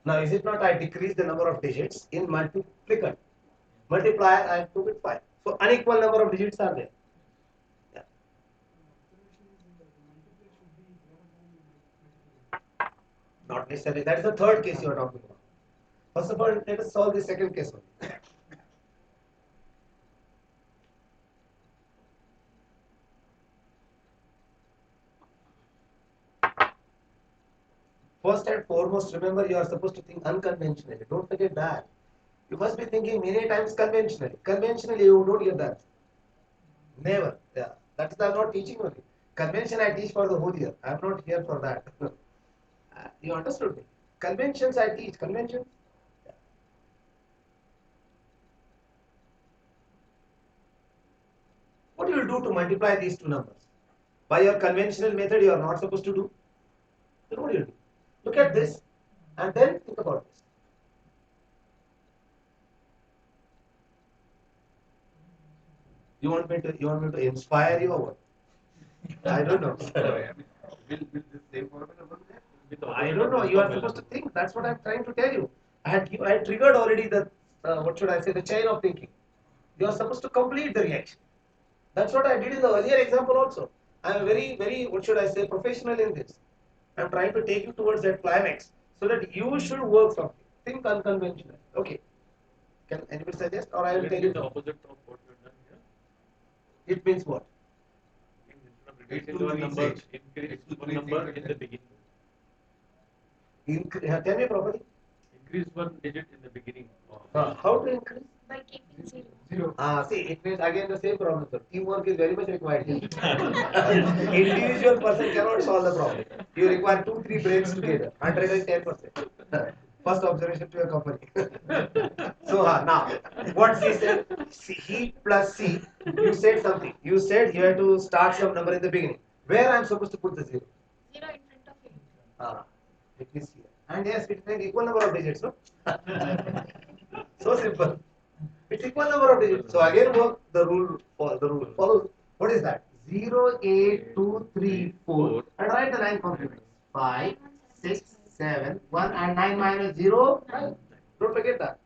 Now, is it not I decrease the number of digits in multiplicator? Multiplier, I took it 5. So, unequal number of digits are there. Yeah. Not necessarily. That is the third case you are talking about. First of all, let us solve the second case only. First and foremost, remember you are supposed to think unconventionally. Don't forget that. You must be thinking many times conventionally. Conventionally, you don't get that. Never. Yeah. That's why I'm not teaching only. Convention I teach for the whole year. I'm not here for that. You understood me? Conventions I teach. Conventions. Yeah. What do you do to multiply these two numbers? By your conventional method, you are not supposed to do. Then what do you do? Look at this and then think about this. You want me to inspire you or what? I don't know. Will this same formula work there? I don't know. You are supposed to think. That's what I'm trying to tell you. I had triggered already the what should I say, the chain of thinking. You are supposed to complete the reaction. That's what I did in the earlier example also. I am very what should I say, professional in this. I'm trying to take you towards that climax so that you should work something. Think unconventional. Okay. Can anybody suggest or I will tell The you? opposite of what you've done here. It means what? Instead of reducing one number, increase one number in the beginning. Tell me properly. Increase one digit in the beginning. How to increase? By keeping 0. See, it means again the same problem, sir. Teamwork is very much required here. Individual person cannot solve the problem. You require 2-3 brains together. 110%. First observation to your company. So now, what C said? He plus C. You said something. You said you have to start some number in the beginning. Where I am supposed to put the 0? 0 in front of it. It is here. And yes, it is equal number of digits, no? So simple. It's equal number of digits. So again work the rule follows. What is that? 0, 8, 2, 3, 4 and write the 9 complements. 5, 6, 7, 1 and 9 minus 0, 9. Don't forget that.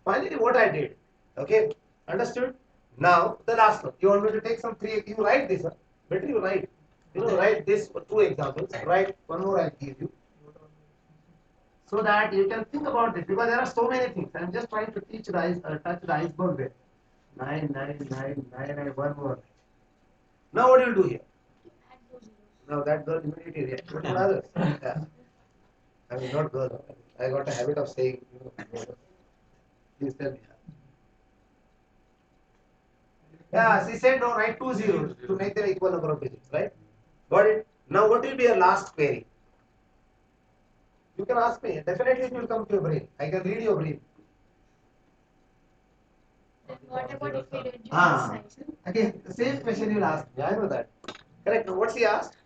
Finally what I did. Okay? Understood? Now the last one. You want me to take some 3, you write this, huh? Better you write. Write this for 2 examples. Write one more I'll give you. So that you can think about this because there are so many things. I'm just trying to teach touch the iceberg there. 9, 9, 9, 9 and 1 more. Now what do you do here? Add 2 zeros. Now that girl immediately reacts. What about others? Yeah. I mean not girl. I got a habit of saying, please tell me. Yeah, she said no, write 2 zeros to make them equal number of digits, right? Got it? Now what will be your last query? You can ask me. Definitely it will come to your brain. I can read your brain. Then what about if we reduce the Ah. size? Again, the same question you will ask me. I know that. Correct. Now, what's he asked?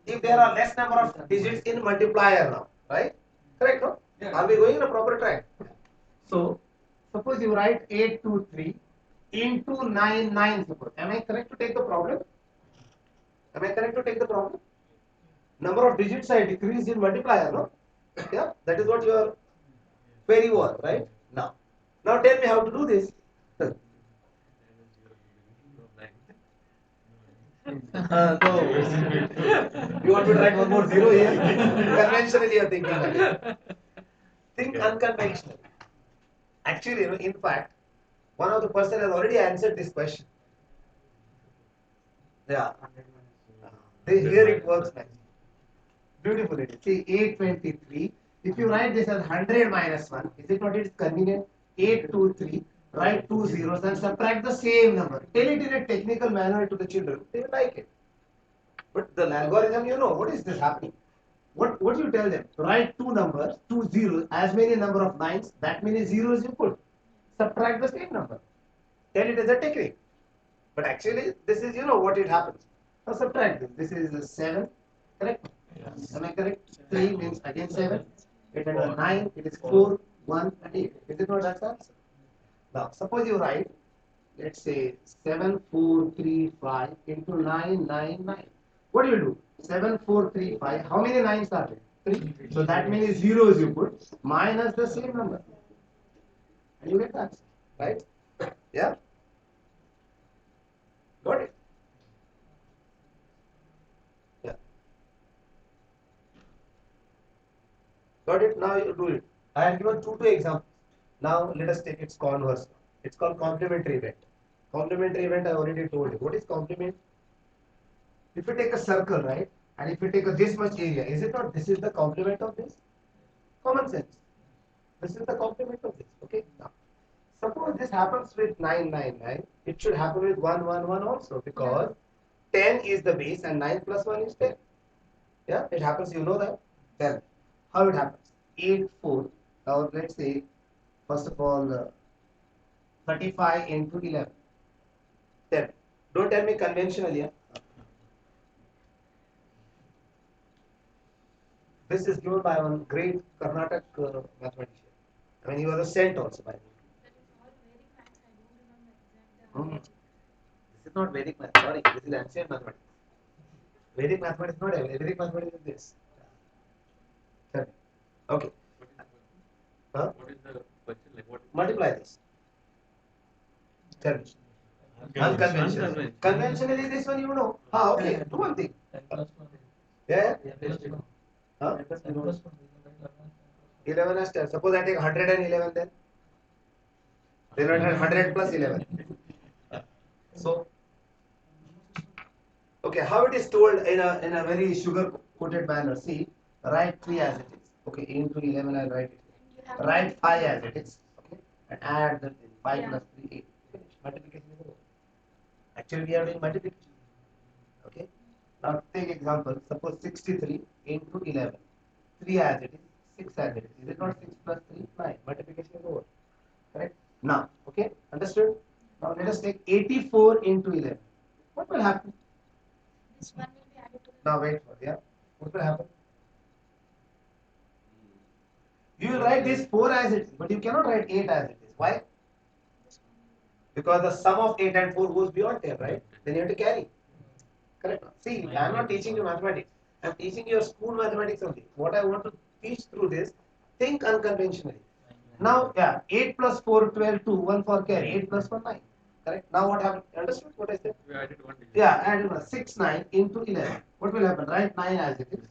If there are less number of digits in multiplier now, right? Correct, no? Yeah. Are we going in a proper track? So, suppose you write 823 into 9, suppose. Am I correct to take the problem? Am I correct to take the problem? Number of digits I decrease in multiplier, no? Yeah, that is what your query was, right? Now tell me how to do this. No. You want me to write one more 0 here? Conventionally, you are thinking again. Think unconventional. Actually, in fact, one of the person has already answered this question. Yeah. Here it works nicely. Beautifully. See, 823. If you write this as 100 minus 1, is it not? It's convenient. 823. Write 2 zeros and subtract the same number. Tell it in a technical manner to the children. They will like it. But the algorithm, what is this happening? What you tell them? Write 2 numbers, 2 zeros, as many number of lines, that many zeros you put. Subtract the same number. Tell it as a technique. But actually, this is, what it happens. Now subtract this. This is 7, correct? Yes. Am I correct? 3 means again 7. 8 and 9, it is 4, 1 and 8. Is it not that answer? Now, suppose you write, let's say 7435 into 999. What do you do? 7435. How many 9s are there? 3. So that many zeros you put minus the same number. And you get the answer. Right? Yeah? Got it? Yeah. Got it? Now you do it. I have given two examples. Now let us take its converse. It's called complementary event. Complementary event I already told you. What is complement? If you take a circle, right? And if you take this much area, is it not? This is the complement of this. Common sense. This is the complement of this. Okay. Now, suppose this happens with 999. It should happen with 111 also, because 10 is the base and 9 plus 1 is 10. Yeah, it happens. You know that. Then how it happens? 8 4. Now let's say first of all 35 into 11. Then don't tell me conventionally. Yeah? This is given by one great Karnataka mathematician. I mean, he was a saint also by the way. That is all Vedic maths. I don't remember exact. Hmm. This is not Vedic math. Sorry, this is ancient mathematics. Vedic mathematics is not Vedic mathematics is this. Correct. Okay. Huh? What is the question? Like what? Multiply this. Tell me. Unconventional. Unconventional. Conventionally, this one you know. Ah, okay. Do one thing. Yeah. Huh? 11 as 10. Suppose I take 111 then. Then 100 plus 11. So, okay, how it is told in a very sugar coated manner. See, write 3 as it is. Okay, into 11 I'll write it. And you have to Write 5 as it is. Okay, and add the 5 Yeah. plus 3, 8. Finish. Multiplication is over. Actually, we are doing multiplication. Okay, now take example. Suppose 63 into 11. 3 as it is, 6 as it is. Is it not 6 plus 3? 9. Multiplication is over. Correct? Now, okay, understood? Now let us take 84 into 11. What will happen? this one will be added to the. Now wait for yeah. What will happen? You will write this 4 as it is, but you cannot write 8 as it is. Why? This one will Because the sum of 8 and 4 goes beyond 10, right? Then you have to carry. Correct? See, I am not teaching you mathematics. I am teaching your school mathematics only. What I want to teach through this, think unconventionally. Now, yeah, 8 plus 4, 12, 2, 1 for carry, 8 plus 1, 9. Correct? Now what happened? Understood what I said? We added one digit. Yeah, add 6, 9 into 11. What will happen? Write 9 as it is.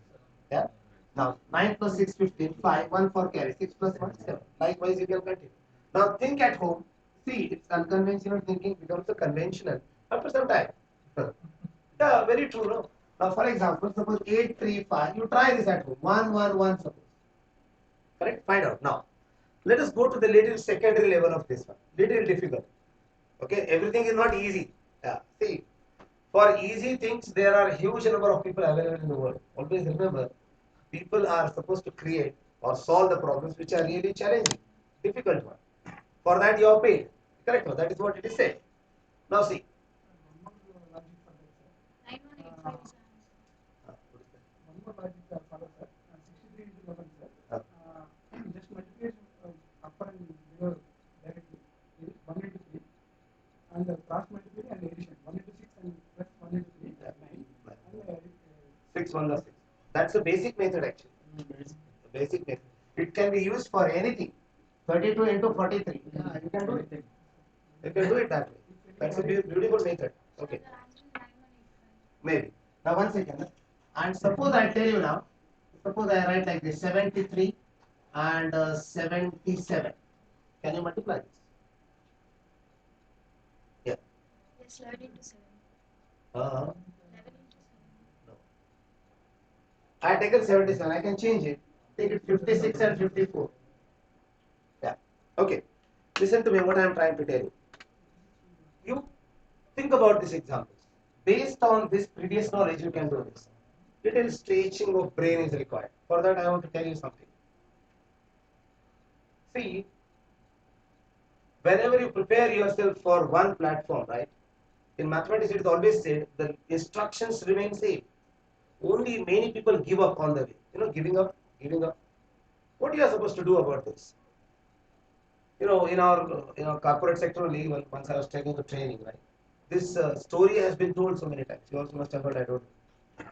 Yeah. Now, 9 plus 6, 15, 5, 1 for carry, 6 plus 1, 7. Likewise, you can continue. Now, think at home. See, it's unconventional thinking becomes a conventional after some time. Yeah, very true, no? Now, for example, suppose 8, 3, 5. You try this at home. 1, 1, 1, suppose. Correct? Find out. Now, let us go to the little secondary level of this one. Little difficult. Okay, everything is not easy. Yeah. See, for easy things, there are huge number of people available in the world. Always remember, people are supposed to create or solve the problems which are really challenging, difficult one. For that, you are paid. Correct? No? That is what it is said. Now, see. 9185 is the answer. What is that? One more logic follow, sir. 63 into 11, sir. Uh. Just multiplication upper and below directly is 1 into 3. And the cross multiply and addition. 1 into 6 and plus 1 into 3, Yeah. 9. And 6, 1 plus 6. That's the basic method actually. The basic method. It can be used for anything. 32 into 43. Yeah, you can do it. You can do it that way. That's a beautiful method. Okay. So the answer is 9185. Maybe. Now one second. And suppose I tell you now, suppose I write like this 73 and 77. Can you multiply this? Yeah. Yes, 11 into 7. Uh, 11 into 7. no. I taken 77. I can change it. Take it 56 and 54. Yeah. Okay. Listen to me what I am trying to tell you. You think about these examples. Based on this previous knowledge, you can do this. Little stretching of brain is required. For that, I want to tell you something. See, whenever you prepare yourself for one platform, right? In mathematics, it is always said the instructions remain same. Only many people give up on the way. You know, giving up. What you are supposed to do about this? You know, in our corporate sector only, once I was taking the training, right? This story has been told so many times. You also must have heard, I don't know.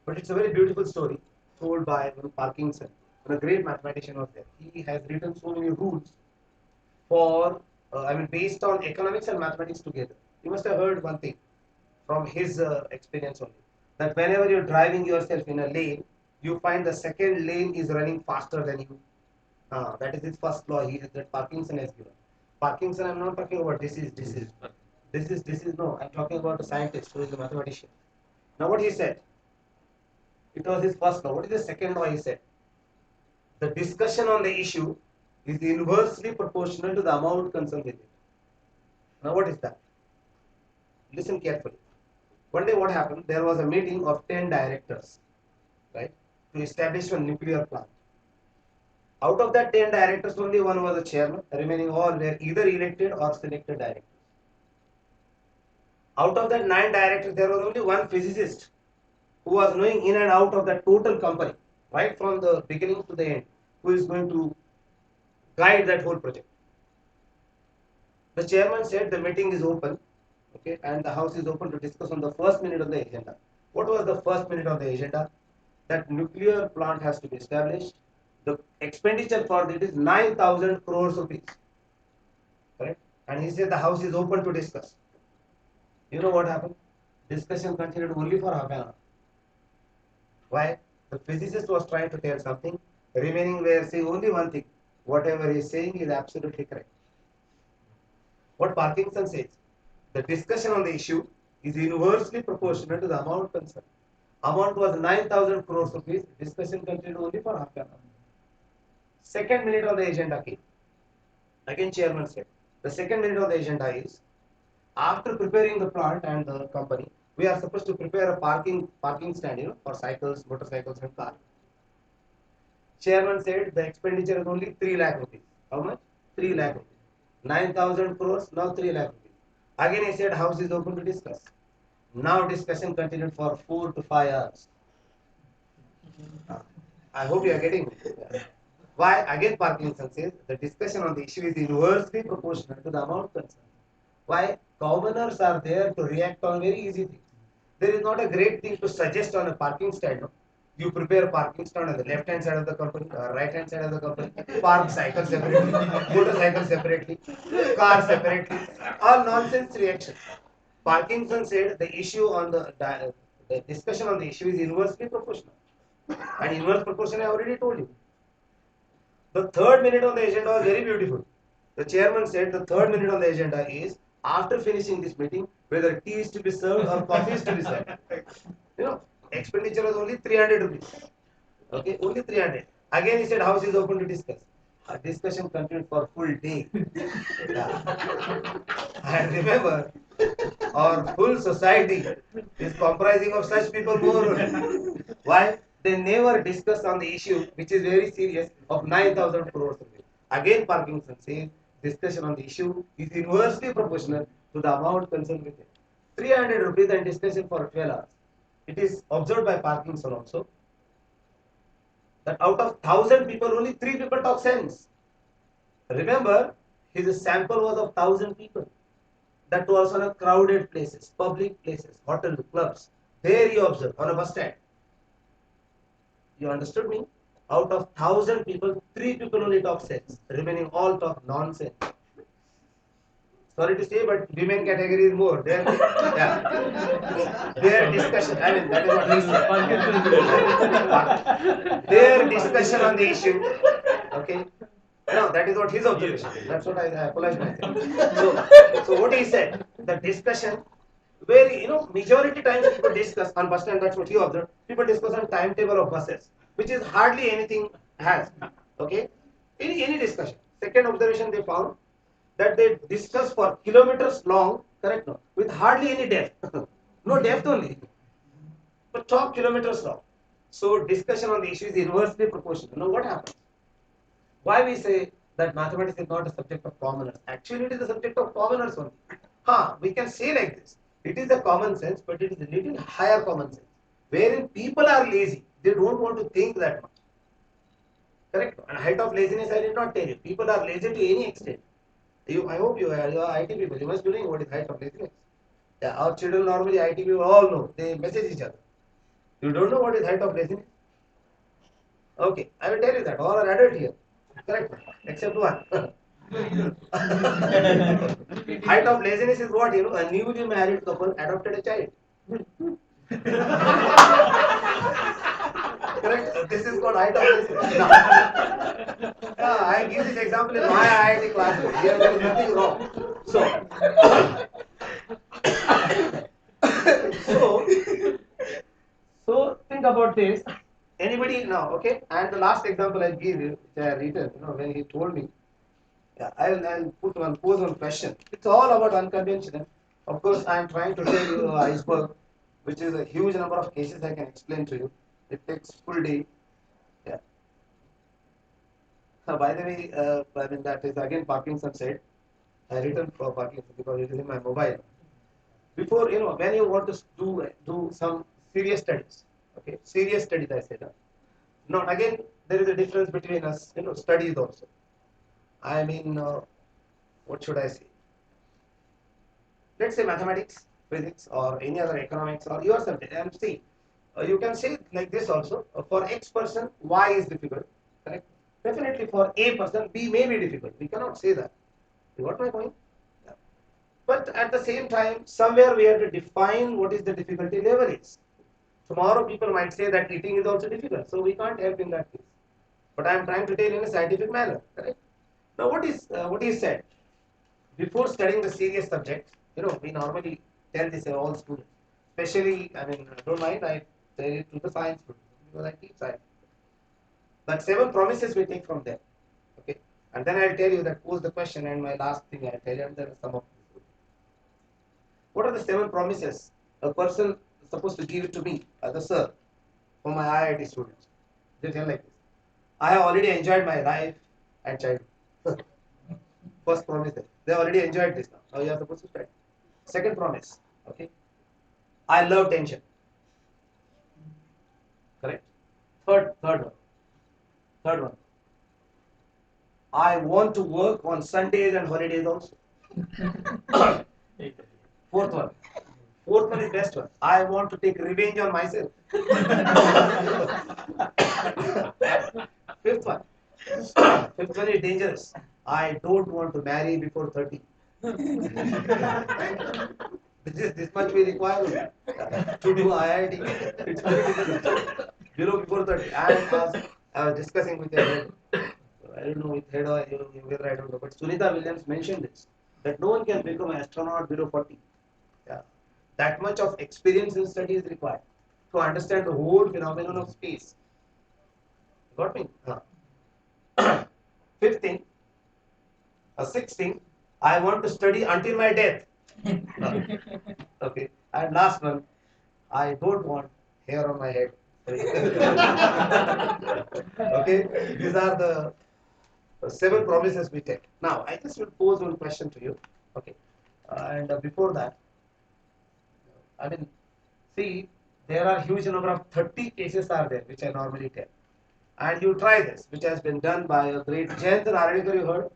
But it's a very beautiful story told by Parkinson. And a great mathematician was there. He has written so many rules for, based on economics and mathematics together. You must have heard one thing from his experience only. That whenever you're driving yourself in a lane, you find the second lane is running faster than you. That is his first law that Parkinson has given. Parkinson, I'm not talking about this is no, I'm talking about a scientist who is a mathematician. Now what he said, It was his first law. What is the second law? He said the discussion on the issue is inversely proportional to the amount concerned with it. Now what is that? Listen carefully. One day what happened? There was a meeting of 10 directors, right, to establish a nuclear plant. Out of that 10 directors, only one was the chairman. The remaining all were either elected or selected directors. Out of that 9 directors, there was only one physicist who was knowing in and out of the total company, right from the beginning to the end, who is going to guide that whole project. The chairman said the meeting is open, okay, and the house is open to discuss on the first minute of the agenda. What was the first minute of the agenda? That nuclear plant has to be established. The expenditure for it is 9,000 crores rupees, correct? And he said the house is open to discuss. You know what happened? Discussion continued only for half an hour. Why? The physicist was trying to tell something, remaining were saying only one thing. Whatever he is saying is absolutely correct. What Parkinson says, the discussion on the issue is inversely proportional to the amount concerned. Amount was 9,000 crores rupees. Discussion continued only for half an hour. Second minute of the agenda came. Again, chairman said, the second minute of the agenda is, after preparing the plant and the company, we are supposed to prepare a parking stand, for cycles, motorcycles, and cars. Chairman said the expenditure is only 3 lakh rupees. How much? 3 lakh rupees. 9,000 crores, now 3 lakh rupees. Again he said house is open to discuss. Now discussion continued for 4 to 5 hours. I hope you are getting it. Why? Again Parkinson says the discussion on the issue is inversely proportional to the amount concerned. Why? Commoners are there to react on very easy things. There is not a great thing to suggest on a parking stand. No? You prepare a parking stand on the left hand side of the company, or right hand side of the company, park cycle separately, motorcycle separately, car separately, all nonsense reactions. Parkinson said the issue on the discussion on the issue is inversely proportional. And inverse proportion I already told you. The third minute on the agenda was very beautiful. The chairman said the third minute on the agenda is after finishing this meeting, whether tea is to be served or coffee is to be served. Expenditure was only 300 rupees. Okay, only 300. Again he said house is open to discuss. Discussion continued for full day. And remember, our full society is comprising of such people more. Why? They never discuss on the issue, which is very serious, of 9,000 crores rupees. Again, Parkinson says discussion on the issue is inversely proportional to the amount concerned with it. 300 rupees and discussion for 12 hours. It is observed by Parkinson also that out of 1,000 people, only 3 people talk sense. Remember, his sample was of 1,000 people. That was on a crowded places, public places, hotels, clubs. There you observe, on a bus stand. You understood me? Out of 1,000 people, 3 people only talk sense. Remaining all talk nonsense. Sorry to say, but women category is more. Their discussion, I mean, that is what he said. Their discussion on the issue, okay? No, that is what his observation is. That's what I apologize myself. So what he said, the discussion, where, majority times people discuss on bus stand, that's what he observed. People discuss on timetable of buses, which is hardly anything has, okay? Any discussion. Second observation they found, that they discuss for kilometers long, correct, no, with hardly any depth. No depth only, but talk kilometers long. So discussion on the issue is inversely proportional. Now what happens? Why we say that mathematics is not a subject of commoners? Actually, it is a subject of commoners only. We can say like this. It is a common sense, but it is a little higher common sense. Wherein people are lazy, they don't want to think that much. Correct? And height of laziness, I did not tell you. People are lazy to any extent. I hope you are IT people. You must be knowing what is height of laziness. Yeah, our children normally IT people all know. They message each other. You don't know what is height of laziness? Okay, I will tell you that. All are adult here. Correct? Except one. Height of laziness is what? A newly married couple adopted a child. Correct? This is called height of laziness. I give this example in my IIT class. Here there is nothing wrong. So think about this. Anybody now, okay? And the last example I give you, which I have written, when he told me, yeah, I'll pose one question. It's all about unconventional. Of course, I am trying to tell you iceberg, which is a huge number of cases I can explain to you. It takes full day. Yeah. By the way, I mean that is again Parkinson said. I written for Parkinson because it is in my mobile. Before, when you want to do some serious studies, okay, serious studies I said. Now again, there is a difference between us, studies also. I mean, what should I say? Let's say mathematics, physics, or any other economics, or your subject. And see, you can say it like this also. For X person, Y is difficult. Correct? Definitely for A person, B may be difficult. We cannot say that. You got my point? Yeah. But at the same time, somewhere we have to define what is the difficulty level is. Tomorrow people might say that eating is also difficult, so we can't help in that case. But I am trying to tell in a scientific manner. Correct? Now what is said? Before studying the serious subject, we normally tell this to all students. Especially, I mean, don't mind, I tell it to the science students because I teach science. But 7 promises we take from there. Okay. And then I'll tell you that pose the question, and my last thing I'll tell you, and then some of this. What are the 7 promises a person is supposed to give it to me as a sir for my IIT students? They tell like this. I have already enjoyed my life and childhood. First promise is they already enjoyed this now. Now you are supposed to study. Second promise, okay. I love tension. Correct. Third one. I want to work on Sundays and holidays also. Fourth one. Fourth one is best one. I want to take revenge on myself. Fifth one. Fifth one is dangerous. I don't want to marry before 30. This much we require to do IIT. It's very difficult. Before 30. I was discussing with your head. I don't know with head or whether I don't know. But Sunita Williams mentioned this. That no one can become an astronaut below 40. Yeah. That much of experience in study is required to understand the whole phenomenon of space. Got me? Fifth thing, sixth thing, I want to study until my death. Okay. And last one, I don't want hair on my head. Okay. These are the 7 promises we take. Now, I just will pose one question to you. Okay. And before that, I mean, see, there are huge number of 30 cases are there, which I normally tell. And you try this, which has been done by a great Jayant Naradkar, you heard?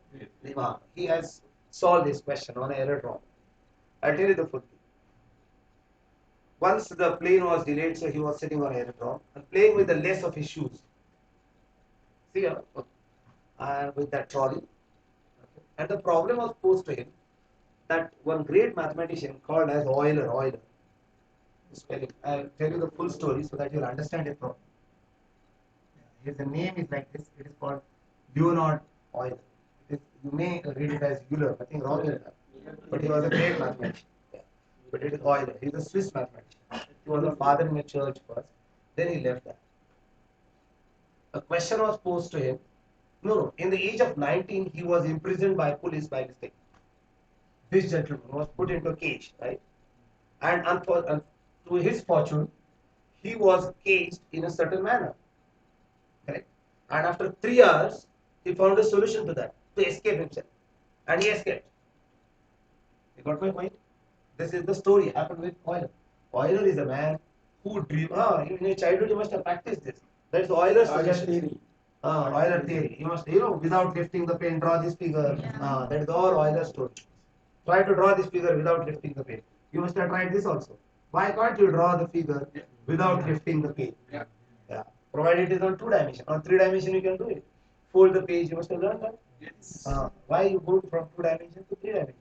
Yes. He has solved this question on aerodrome. I'll tell you the full thing. Once the plane was delayed, so he was sitting on aerodrome and playing with the lace of his shoes. See here, with that trolley. Okay. And the problem was posed to him that one great mathematician called as Euler. I'll tell you the full story so that you'll understand it properly. His name is like this. It is called Leonhard Euler. You may read it as Euler. I think wrong in that. But he was a great mathematician. Yeah. But it is Euler. He is a Swiss mathematician. He was a father in a church first. Then he left that. A question was posed to him. No. In the age of 19, he was imprisoned by police by mistake. This gentleman was put into a cage, right? And to his fortune, he was caged in a certain manner. Correct? And after 3 hours, he found a solution to that, to escape himself. And he escaped. You got my point? This is the story happened with Euler. Euler is a man who dreamed. In your childhood you must have practiced this. That's Euler's suggestion. Euler theory. You must, without lifting the pen, draw this figure. Yeah. That is all Euler's story. Try to draw this figure without lifting the pen. You must have tried this also. Why can't you draw the figure without lifting the pen? Yeah. Yeah. Provided it is on 2 dimension. On 3 dimension you can do it. Fold the page, you must have learned that. Yes. Why you go from 2 dimension to 3 dimension?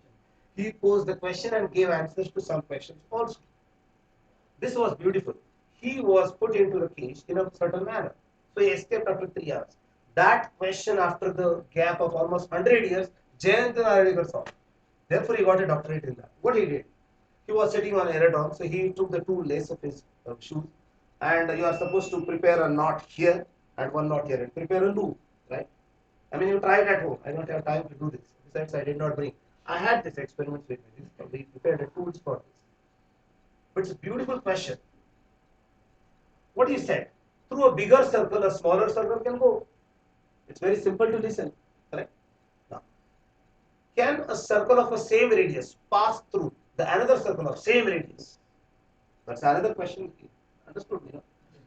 He posed the question and gave answers to some questions also. This was beautiful. He was put into the cage in a certain manner. So he escaped after 3 hours. That question after the gap of almost 100 years, Jayant Naradkar solved. Therefore he got a doctorate in that. What he did? He was sitting on aerodrome, so he took the 2 laces of his shoes and you are supposed to prepare a knot here and one knot here and prepare a loop, right? I mean, you tried at home. I don't have time to do this. Besides, I did not bring. I had this experiment with me. We prepared a tools for this. But it's a beautiful question. What he said, through a bigger circle, a smaller circle can go. It's very simple to listen, correct? Now, can a circle of a same radius pass through the another circle of same radius? That's another question. Understood?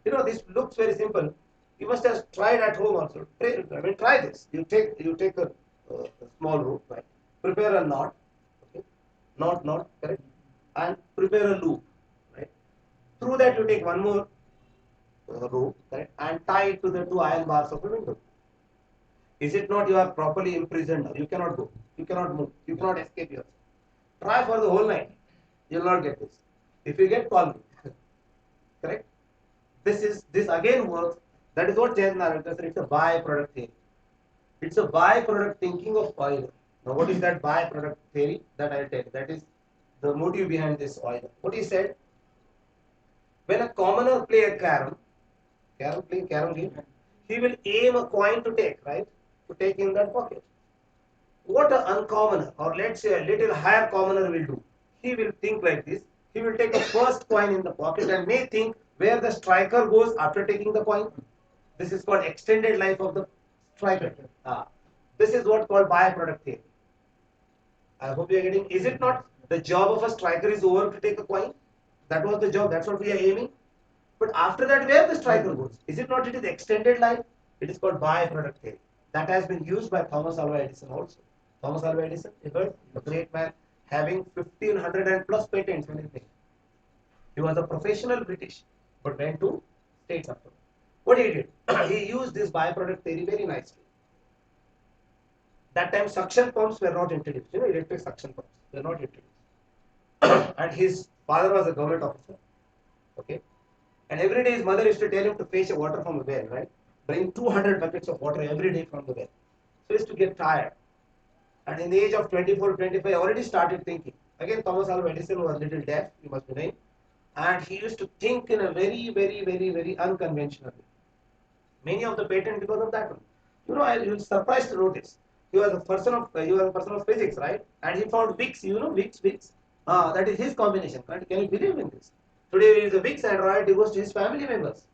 This looks very simple. You must have tried at home also. Try this. You take a small rope, right? Prepare a knot, okay? Knot, correct? And prepare a loop, right? Through that you take one more rope, correct? And tie it to the two iron bars of the window. Is it not you are properly imprisoned? You cannot go. You cannot move. You cannot escape yourself. Try for the whole night. You will not get this. If you get, call me. Correct? This again works. That is what Jayant Narvekar said. It's a byproduct theory. It's a byproduct thinking of Euler. Now, what is that byproduct theory? That I will tell you. That is the motive behind this Euler. What he said: when a commoner play a carom game, he will aim a coin to take, right? To take in that pocket. What an uncommoner, or let's say a little higher commoner will do. He will think like this. He will take a first coin in the pocket and may think where the striker goes after taking the coin. This is called extended life of the striker. This is what called byproduct theory. I hope you are getting. Is it not the job of a striker is over to take a coin? That was the job. That's what we are aiming. But after that, where the striker goes? Is it not? It is extended life. It is called byproduct theory. That has been used by Thomas Alva Edison also. Thomas Alva Edison, you heard, a great man, having 1500 and plus patents in his name. He was a professional British, but went to States after. What he did, he used this byproduct theory very nicely. That time suction pumps were not introduced. Electric suction pumps were not introduced. And his father was a government officer. Okay. And every day his mother used to tell him to fetch water from the well, right? Bring 200 buckets of water every day from the well. So he used to get tired. And in the age of 24, 25, I already started thinking. Again, Thomas Alva Edison was a little deaf, you must be knowing. And he used to think in a very, very, very, very unconventional way. Many of the patents because of that one. You will surprised to notice. He was a person of physics, right? And he found Vicks, Vicks. That is his combination. Right? Can you believe in this? Today he is a Vicks and royalty goes to his family members.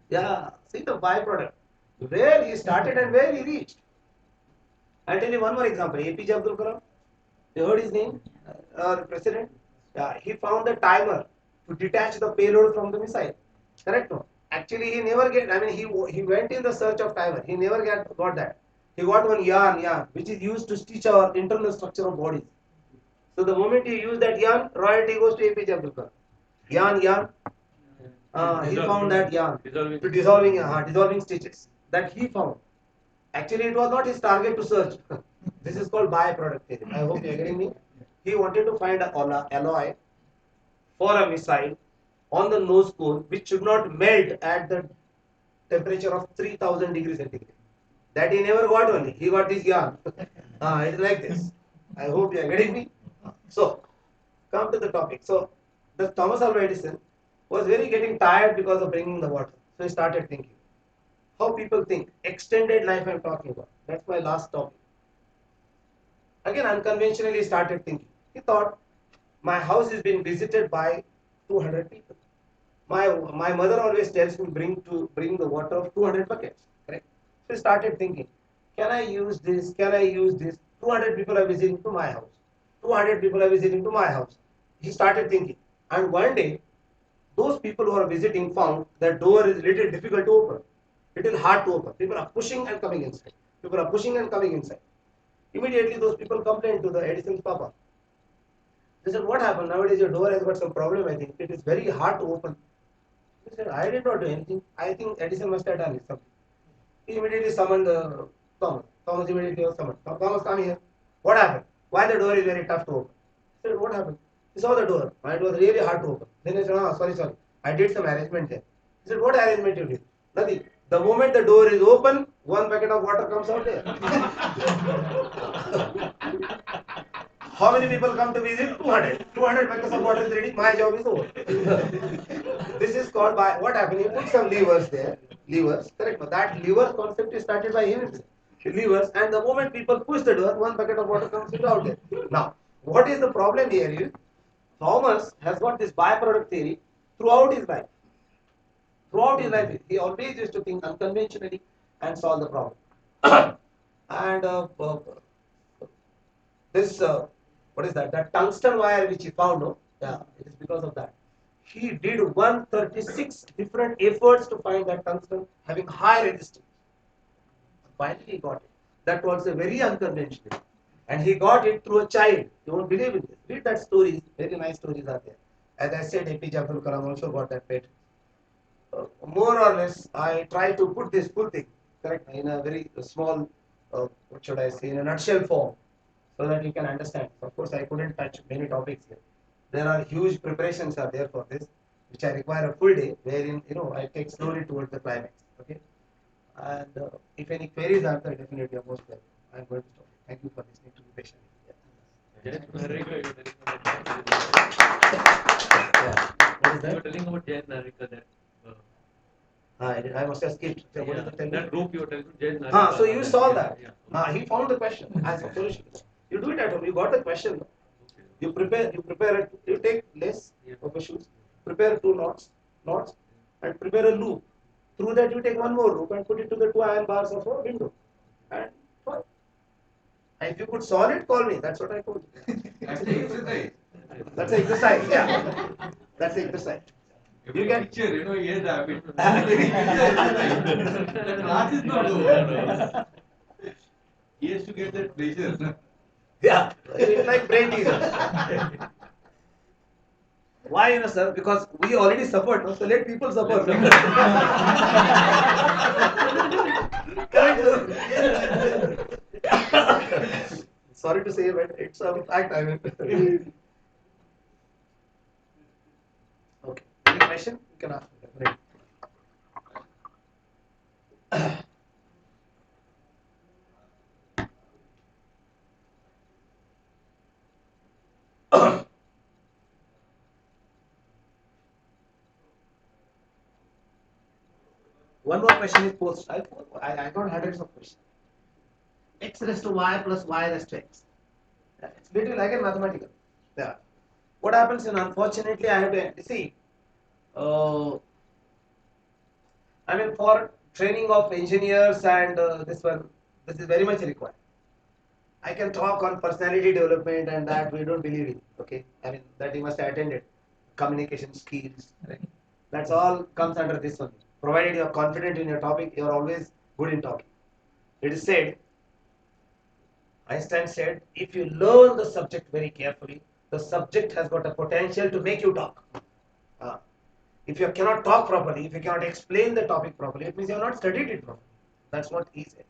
Yeah, see the byproduct. Where he started and where he reached. I'll tell you one more example. APJ Abdul Kalam. You heard his name? President. He found the timer to detach the payload from the missile. Correct? No? Actually, he never get. He went in the search of timer. He never got that. He got one yarn, which is used to stitch our internal structure of bodies. So the moment he used that yarn, royalty goes to APJ Abdul Kalam. Yarn. He found that yarn to dissolving stitches that he found. Actually, it was not his target to search. This is called byproduct theory. I hope you are getting me. He wanted to find an alloy for a missile on the nose cone which should not melt at the temperature of 3000 degrees centigrade. That he never got only. He got this yarn. It's like this. I hope you are getting me. So, come to the topic. So, the Thomas Alva Edison was very getting tired because of bringing the water. So, he started thinking. How people think. Extended life I am talking about. That's my last topic. Again, unconventionally started thinking. He thought, my house is being visited by 200 people. My mother always tells me bring the water of 200 buckets. Correct? So he started thinking, can I use this? Can I use this? 200 people are visiting to my house. 200 people are visiting to my house. He started thinking. And one day, those people who are visiting found that door is little difficult to open. Little hard to open. People are pushing and coming inside. Immediately those people complained to the Edison's papa. They said, what happened? Nowadays your door has got some problem, I think. It is very hard to open. He said, I did not do anything. I think Edison must have done something. He immediately summoned Thomas. Thomas immediately was summoned. Thomas, come here. What happened? Why the door is very tough to open? He said, what happened? He saw the door. It was really hard to open. Then he said, sorry. I did some arrangement there. He said, what arrangement you did? Nothing. The moment the door is open, one bucket of water comes out there. How many people come to visit? 200. 200 buckets of water is ready. My job is over. This is called by what happened? He put some levers there. Levers, correct? But that lever concept is started by him himself. Levers, and the moment people push the door, one bucket of water comes out there. Now, what is the problem here is Thomas has got this byproduct theory throughout his life. Throughout his life, he always used to think unconventionally and solve the problem. And this what is that? That tungsten wire which he found, no? Yeah, it is because of that. He did 136 different efforts to find that tungsten having high resistance. Finally, he got it. That was a very unconventional, and he got it through a child. You won't believe in this. Read that stories. Very nice stories are there. As I said, APJ Abdul Kalam also got that patent. More or less, I try to put this full thing, correct, in a very small, what should I say, in a nutshell form, so that you can understand. Of course, I couldn't touch many topics here. There are huge preparations are there for this, which I require a full day, wherein I take slowly towards the climax. Okay, and if any queries are there, definitely you're most welcome. I'm going to stop. Thank you for listening to me patiently. Jain Narika, you were telling about Jain Narika that. I must have skipped. So what is the telling? That group you were telling Jain Narika. So you solve that. Yeah. He found the question as a solution. You do it at home. You got the question. Okay. You prepare it. You take lace of a shoes, prepare 2 knots, and prepare a loop. Through that you take one more loop and put it to the 2 iron bars of a window. And fine. And if you could solve it, call me. That's what I told you. That's the exercise. That's the exercise. Yeah. That's the exercise. Every can- picture, he has the habit. That Raj is not over. He has to get that pleasure. Yeah. It's like brain teaser. Why, sir? Because we already suffered, no? So let people suffer. Correct, sir? Sorry to say, but it's a fact. I mean. Okay. Any question? You can ask. Right. One more question is posed. I got hundreds of questions. X raised to y plus y raised to x. It's little like a mathematical. Yeah. What happens? Unfortunately, I have to see. I mean, for training of engineers and this is very much required. I can talk on personality development and that we don't believe in. Okay, I mean that you must have attended. Communication skills. Right? That's all comes under this one. Provided you are confident in your topic, you are always good in talking. It is said. Einstein said, if you learn the subject very carefully, the subject has got a potential to make you talk. If you cannot talk properly, if you cannot explain the topic properly, it means you have not studied it properly. That's what he said.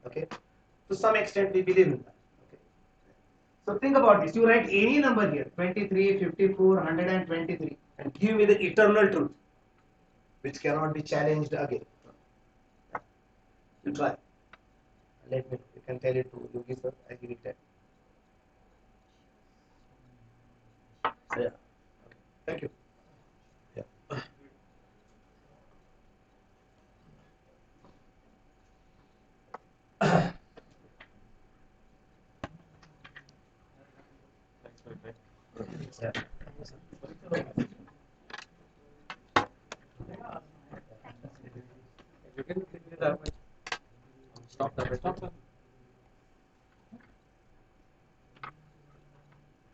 Okay. To some extent, we believe in that. Okay. So think about this. You write any number here, 23, 54, 123, and give me the eternal truth, which cannot be challenged again. You try. Let me know. You can tell it to Yogi sir. I give it that. Yeah. Okay. Thank you. Yeah. Yeah. You can click that much. Stop that. Stop.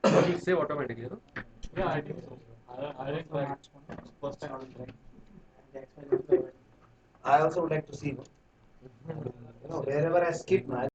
It will save automatically, no? Yeah, I think so. I think so. First time I was trying. I also would like to see, wherever I skip,